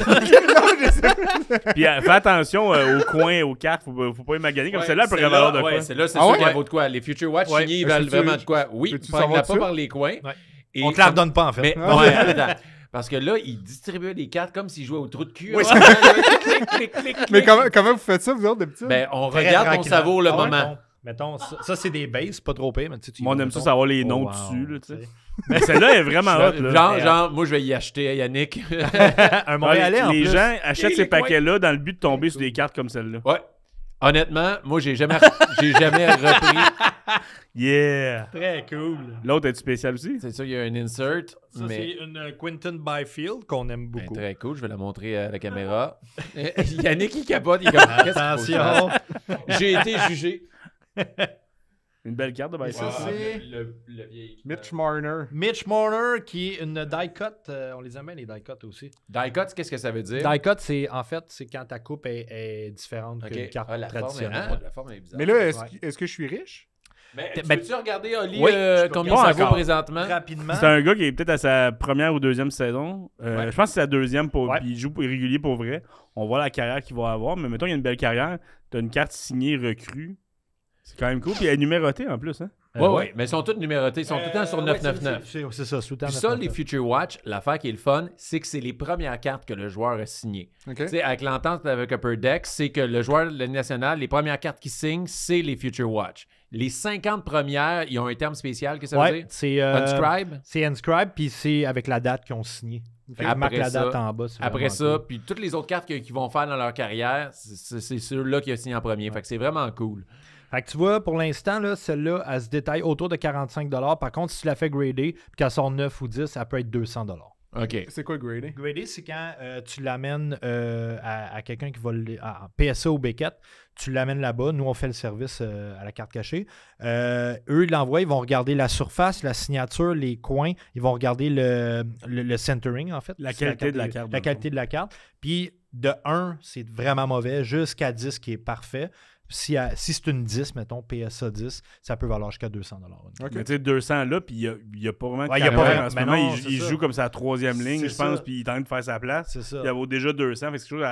Puis fais attention aux coins, aux cartes. Faut pas y maganer. Comme Ouais, celle-là, elle peut celle-là, valoir de quoi. ouais, celle-là, c'est Ah sûr ouais? qu'elle vaut de quoi. Les Future Watch Ouais. signés, ils Mais valent peux-tu- vraiment de quoi. Oui, peux-tu prends-la savoir pas ça? par les coins. Ouais. Et On te la comme- redonne pas, en fait. Mais, Ah. ouais, attends. Parce que là, il distribuait des cartes comme s'il jouait au trou de cul. Oui, Ouais. Clic, clic, clic, Mais clic. comment vous faites ça, vous autres, d'habitude? Ben, on Très regarde, on tranquillement. savoure le Ah ouais, moment. Mettons, ça c'est des bases, pas trop pire, mais tu sais, Moi, on aime ça mettons- savoir les Oh, noms wow, dessus. Là, tu sais. tu sais. Mais celle-là est vraiment hot. Là. Genre, moi, je vais y acheter à Yannick. Un Montréalais en les plus. gens achètent Et ces les coins. paquets-là dans le but de tomber sur des cartes comme celle-là. Ouais. Honnêtement, moi, j'ai jamais repris. Yeah! Très cool. L'autre est spécial aussi? C'est sûr, il y a un insert. Ça, mais c'est une Quinton Byfield qu'on aime ben, beaucoup. très cool, je vais la montrer à la caméra. Yannick, il capote. Il est comme, qu'est-ce qu'il faut Attention. faire? J'ai été jugé. Une belle carte de ça, Bicycle. c'est- le vieil. Mitch Marner. Mitch Marner, qui est une die cut. On les aime bien, les die cut aussi. Die cut, qu'est-ce que ça veut dire? Die cut, c'est en fait, c'est quand ta coupe est différente Ok. qu'une carte Ah, la forme est- traditionnelle. hein, la forme est bizarre. Mais là, Ouais. est-ce que je suis riche? Mais Ben, peux-tu regarder, Oli, oui, je peux combien regarder ça vaut encore. présentement? Rapidement. C'est un gars qui est peut-être à sa première ou deuxième saison. Ouais. Je pense que c'est sa deuxième. Ouais. Il joue régulier pour vrai. On voit la carrière qu'il va avoir. Mais mettons, il y a une belle carrière. Tu as une carte signée recrue. C'est quand même cool. Puis elle est numérotée en plus. Hein? Oui, mais ils sont tous numérotés. Ils sont tout le temps sur 999. C'est ça, tout le temps Puis ça, 999. les Future Watch, l'affaire qui est le fun, c'est que c'est les premières cartes que le joueur a signées. OK. Tu sais, avec l'entente avec Upper Deck, c'est que le joueur de la nationale, les premières cartes qu'il signe, c'est les Future Watch. Les 50 premières, ils ont un terme spécial, qu'est-ce que ça veut Ouais, dire? c'est Unscribe. c'est inscribe, puis c'est avec la date qu'ils ont signé. Fait qu'ils Après marquent la ça- date en bas. c'est Après vraiment ça, cool. puis toutes les autres cartes qu'ils vont faire dans leur carrière, c'est ceux-là qui ont signé en premier. Fait que c'est vraiment cool. Fait que tu vois, pour l'instant, là, celle-là, elle se détaille autour de 45 $. Par contre, si tu la fais grader, puis qu'elle sort 9 ou 10, elle peut être 200 $. OK. C'est quoi grading? Grader, c'est quand tu l'amènes à quelqu'un qui va à PSA ou Beckett, tu l'amènes là-bas. Nous, on fait le service à la carte cachée. Eux, ils l'envoient, ils vont regarder la surface, la signature, les coins. Ils vont regarder le centering, en fait. La C'est qualité de la carte, La dans le qualité de la carte. Puis de 1, c'est vraiment mauvais, jusqu'à 10 qui est parfait. Si c'est une 10, mettons, PSA 10, ça peut valoir jusqu'à 200 $. OK. Mais tu sais, 200 là, puis il n'y a pas vraiment de Ouais, il y a carrière pas vraiment- en ce mais moment. non, Il c'est il ça. joue comme sa troisième ligne, C'est je pense, ça. puis il est en train de faire sa place. C'est ça. Il vaut déjà 200. Fait que c'est quelque chose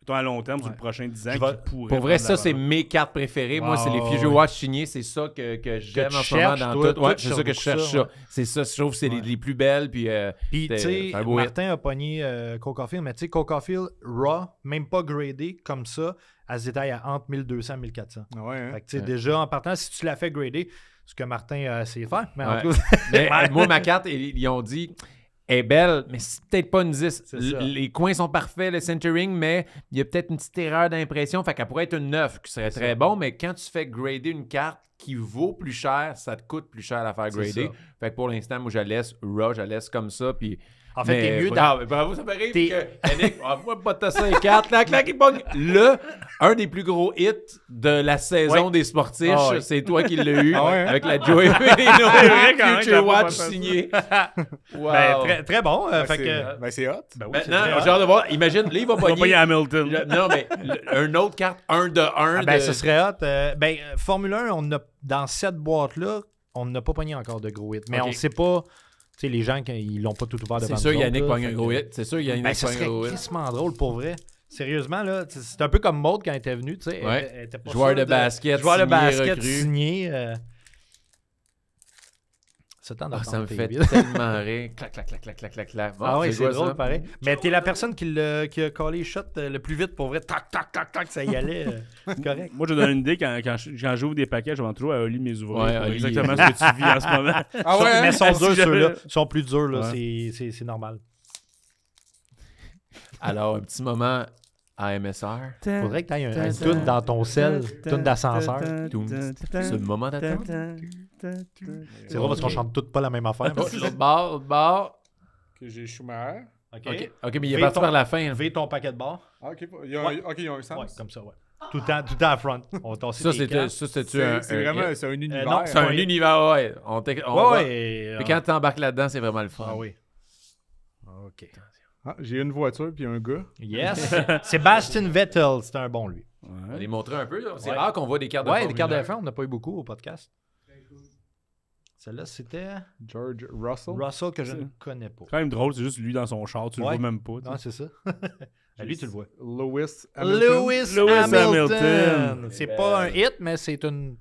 mettons, à long terme, sur le Ouais. prochain 10 ans, Je vais- qui pourrait Pour vrai, prendre ça, la c'est valeur. mes cartes préférées. Moi, c'est les Wow, Future ouais. Watch signés. C'est ça que j'aime tu en ce moment cherches, dans toi, tout. toi, Ouais, tu c'est ça cherches que je beaucoup cherche ça, ça. C'est ça, je trouve que c'est Ouais. les plus belles. Puis, Puis, tu sais, c'est un beau hit. Martin a pogné Cole Caulfield, mais tu sais, Cole Caulfield, raw, même pas gradé comme ça, elle se détaille à entre 1200 et 1400. Ah ouais, hein? Fait que, tu sais, déjà, en partant, si tu la fais grader, ce que Martin a essayé de faire, mais en Ouais. tout cas, mais moi, ma carte, ils ont dit, elle est belle, mais c'est peut-être pas une 10. C'est ça. Les coins sont parfaits, le centering, mais il y a peut-être une petite erreur d'impression. Fait qu'elle pourrait être une 9, qui serait très bon, mais quand tu fais grader une carte qui vaut plus cher, ça te coûte plus cher à la faire C'est grader. ça. Fait que pour l'instant, moi, je la laisse raw, je la laisse comme ça. Puis en fait, t'es mieux bravo, bravo, ça m'arrive T'es- que Yannick, moi, pas de 5-4, clac, il pogne un des plus gros hits de la saison Ouais. des sportifs. Ah ouais. C'est toi qui l'as eu Ah ouais, hein? avec la Joey vrai quand même, j'avais Future pas Watch pensé à ça. signée. Wow. Ben, très, très bon. Ben, fait c'est que, ben, c'est hot. ben oui, c'est Maintenant, très j'ai hâte de voir. Imagine, là, il va On va pogner pogner. Hamilton. Non, mais une autre carte 1 de 1. Ah, ben, ce serait hot. Formule 1, dans cette boîte-là, on n'a pas pogné encore de gros hits. Mais Ok. on ne sait pas. Tu sais, les gens, ils l'ont pas tout ouvert devant C'est nous sûr, autres, Yannick là, pogne fait un que- gros hit. C'est sûr, Yannick Ben, ça pogne un serait gros hit. crissement drôle pour vrai. Sérieusement, là, c'est un peu comme Maud quand elle était venue. Tu sais, Ouais. elle était pas Joueur sûre de basket, Joueur de signé, basket recrue. signé. C'est le temps Ah, ça me d'attendre fait tes vides. tellement rire. Clac, clac, clac, clac, clac, clac, clac. Bon, Ah oui, c'est quoi, drôle, ça? pareil. Mais t'es la personne qui a collé les shots le plus vite pour vrai. Tac, tac, tac, tac, ça y allait. Correct. Moi, je donne une idée. Quand j'ouvre des paquets, je vais toujours à Oli mes ouvriers. Ouais, pour Oli. exactement ce que tu vis en ce moment. Ah ouais? Mais ils sont Si durs, j'avais- ceux-là. Ils sont plus durs, là. Ouais. C'est normal. Alors, un petit moment AMSR. Faudrait que tu aies un tune dans ton sel, tune d'ascenseur. C'est le moment d'attente. C'est drôle parce qu'on chante toutes pas la même affaire. Oh, l'autre bord, l'autre bord. Que j'ai Schumacher. OK, OK, mais il est Fais parti ton- vers la fin. là. Fais ton paquet de barres. Ah, OK. Il y a Ouais. OK, il y a un sens. Ouais, comme ça, ouais. Tout le temps à front. On va tasser Ça, tes c'était cartes. C'est vraiment c'est un univers. non, C'est un Ouais. univers, ouais. On Ouais, va- ouais. Puis quand tu embarques là-dedans, c'est vraiment le fun. Ah oui. OK. Ah, j'ai une voiture puis un gars. Yes. Sébastien Vettel, c'est un bon, lui. On va les montrer un peu. là. C'est Ouais. rare qu'on voit des cartes de Ouais, des Formule cartes de 1. F1, on n'a pas eu beaucoup au podcast. Celle-là, c'était George Russell. Russell que je ne connais pas. Quand même drôle, c'est juste lui dans son char. Tu le Ouais. vois même pas. tu sais. Non, c'est ça. Lui, tu le vois. Lewis Hamilton. Lewis Hamilton. Hamilton. C'est Belle. pas un hit, mais c'est un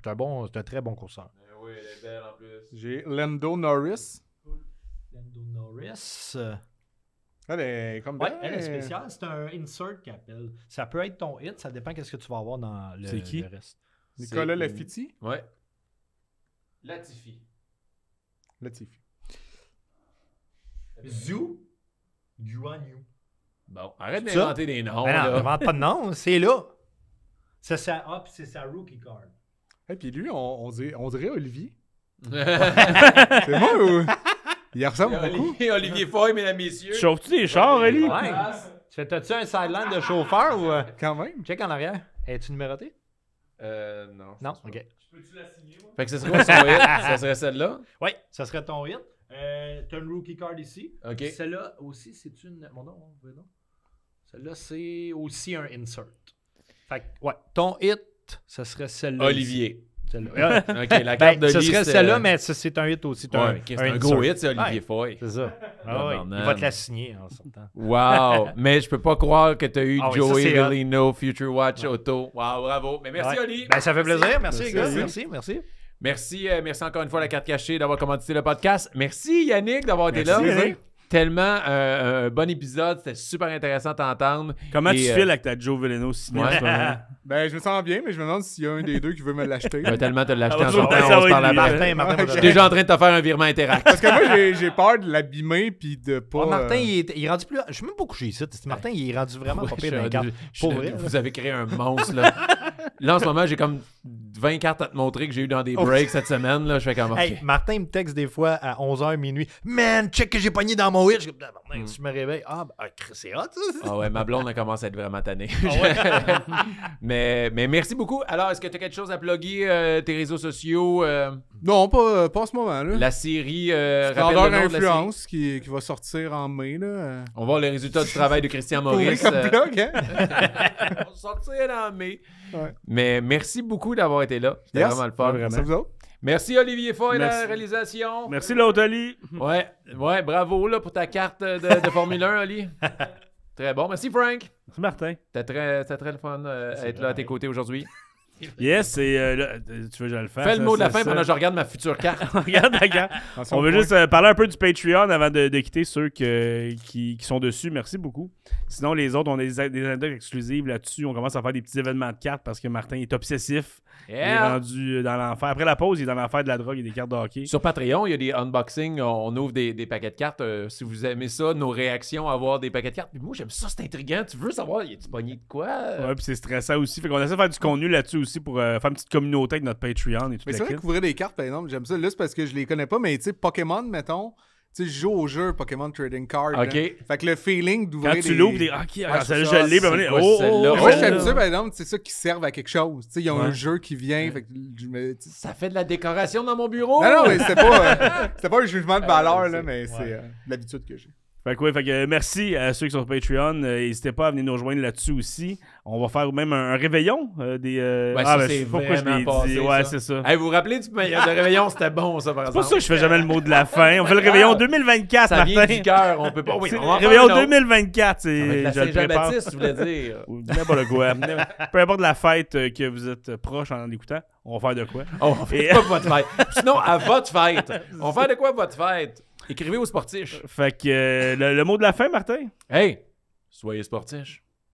très bon courseur. Oui, elle est belle en plus. J'ai Lando Norris. Lando Norris. Elle est comme Ouais, bien- elle est spéciale. C'est un insert qui appelle. Ça peut être ton hit, ça dépend qu'est-ce que tu vas avoir dans C'est qui? le reste. Nicolas C'est- Latifi. Ouais. Latifi. Latifi. Zhu Guanyu. Bon, arrête Ça? d'inventer des noms. Ben non, là. invente pas de nom, c'est là. C'est sa rookie card. Et puis lui, on dirait Olivier. Olivier C'est moi ou... Il ressemble beaucoup. Olivier Foy, mesdames, messieurs. Chauffes-tu des chars, Oli? Ouais. T'as-tu un sideline de chauffeur ou. Quand même. Check en arrière. Es-tu numéroté? Non. je Non? pense pas. OK. Peux-tu la signer, moi? Fait que ce serait quoi son hit? Ça serait celle-là? Oui, ça serait ton hit. T'as une rookie card ici. OK. Celle-là aussi, c'est une... Mon nom, non? Celle-là, c'est aussi un insert. Fait que, ouais, ton hit, ça serait celle-là. Olivier. Celle-là. OK, la carte de Ce Lee, serait c'est- celle-là, mais c'est un hit aussi. Ouais, ok, c'est un gros hit, c'est Olivier Foy. C'est ça. Ah, ouais. Il va te la signer en sortant. Wow! Mais je peux pas croire que tu as eu Ah oui, Joey ça, c'est hot. Villino, Future Watch Auto. Wow, bravo. Mais merci, Ouais. Oli. Ben, ça fait plaisir. Merci, les gars. Merci. Merci. Merci encore une fois à la carte cachée d'avoir commandité le podcast. Merci Yannick d'avoir été là. Yannick. Tellement un bon épisode. C'était super intéressant de t'entendre. Comment Et, tu files avec ta Joe Veleno ciné en ouais. ce moment? Ben, je me sens bien, mais je me demande s'il y a un des deux qui veut me l'acheter. Je vais tellement te l'acheter Ah, en ça sortant. va On se être parle lui. après. Martin, Ouais, Je suis déjà en train de te faire un virement Interact. Parce que moi, j'ai peur de l'abîmer puis de pas. Oh, Martin, il est rendu plus. Je suis même pas couché ici. Martin, il est rendu vraiment pas pire dans les cartes. Pour vrai, là. Vous avez créé un monstre. Là, là en ce moment, j'ai comme 20 cartes à te montrer que j'ai eu dans des breaks cette semaine. Là. Je fais comme OK. Hey, Martin me texte des fois à 11h minuit. Man, check que j'ai pogné dans mon hit. Je, Martin, si je me réveille. C'est hot, ça. Ah ouais, ma blonde a commencé à être vraiment tannée. Ah mais merci beaucoup. Alors, est-ce que tu as quelque chose à plugger, tes réseaux sociaux, Non, pas en ce moment. Là. la série rappelle Grandeur le nom de la série? Influence qui va sortir en mai. Là. On va voir les résultats du travail de Christian Pourri Maurice. comme blog, hein? On va sortir en mai. Ouais. Mais merci beaucoup d'avoir été là. C'était Yes. vraiment le fun. Vraiment. Ça vous autres? Merci Olivier Foy, la Merci. réalisation. Merci, l'autre Oli. Ouais, bravo là, pour ta carte de Formule 1, Oli. Très bon. Merci Frank. Merci, Martin. C'était très le fun d'être là à tes côtés aujourd'hui. Yes, et là, tu veux que je le fasse? Fais le mot de la ça, fin ça. pendant que je regarde ma future carte. Regarde la carte. Attention On au veut point. juste parler un peu du Patreon avant de quitter ceux qui sont dessus. Merci beaucoup. Sinon, les autres, on a des index exclusives là-dessus. On commence à faire des petits événements de cartes parce que Martin est obsessif. Il est Yeah. rendu dans l'enfer. Après la pause, il est dans l'enfer de la drogue et des cartes de hockey. Sur Patreon, il y a des unboxings. On ouvre des paquets de cartes. Si vous aimez ça, nos réactions à avoir des paquets de cartes. Puis moi, j'aime ça, c'est intriguant. Tu veux savoir, y a-tu pogné de quoi? Ouais, puis c'est stressant aussi. Fait qu'on essaie de faire du contenu là-dessus aussi pour faire une petite communauté avec notre Patreon et tout Mais le c'est vrai kit. qu'ouvrir des cartes, par exemple, j'aime ça. Là, c'est parce que je les connais pas, mais tu sais, Pokémon, mettons, tu sais, je joue au jeu Pokémon Trading Card. OK. là. Fait que le feeling d'ouvrir Quand tu l'ouvres, t'es OK, c'est celle-là, ça, je l'ai. c'est puis quoi oh, celle-là? Mais moi, Ouais, j'aime là. ça, par exemple, c'est ça qui servent à quelque chose. Tu sais, ils ont Ouais. un jeu qui vient. Fait que je me... tu sais, Ça fait de la décoration dans mon bureau. Non, non, mais c'était pas un jugement de valeur, là, mais c'est l'habitude que j'ai. Fait que merci à ceux qui sont sur Patreon. N'hésitez pas à venir nous rejoindre là-dessus aussi. On va faire même un réveillon. ça, je c'est sais pas pourquoi je vraiment l'ai passé, dit. ça. Ouais, c'est ça. Hey, vous vous rappelez du réveillon? C'était bon, ça, par C'est pour exemple. ça que je fais jamais le mot de la fin. On fait le réveillon 2024, Ça vient Martin. du cœur. On peut pas. Oui, C'est on va en faire réveillon un autre. 2024. Avec C'est, la je le prépare. Saint-Jean-Baptiste, tu voulais dire. Ou n'importe quoi. Peu importe la fête que vous êtes proche en l'écoutant, on va faire de quoi. On fait pas votre fête. Sinon, à votre fête. On fait de quoi votre fête? Écrivez aux sportifs. Fait que le mot de la fin, Martin. Hey, soyez sportifs.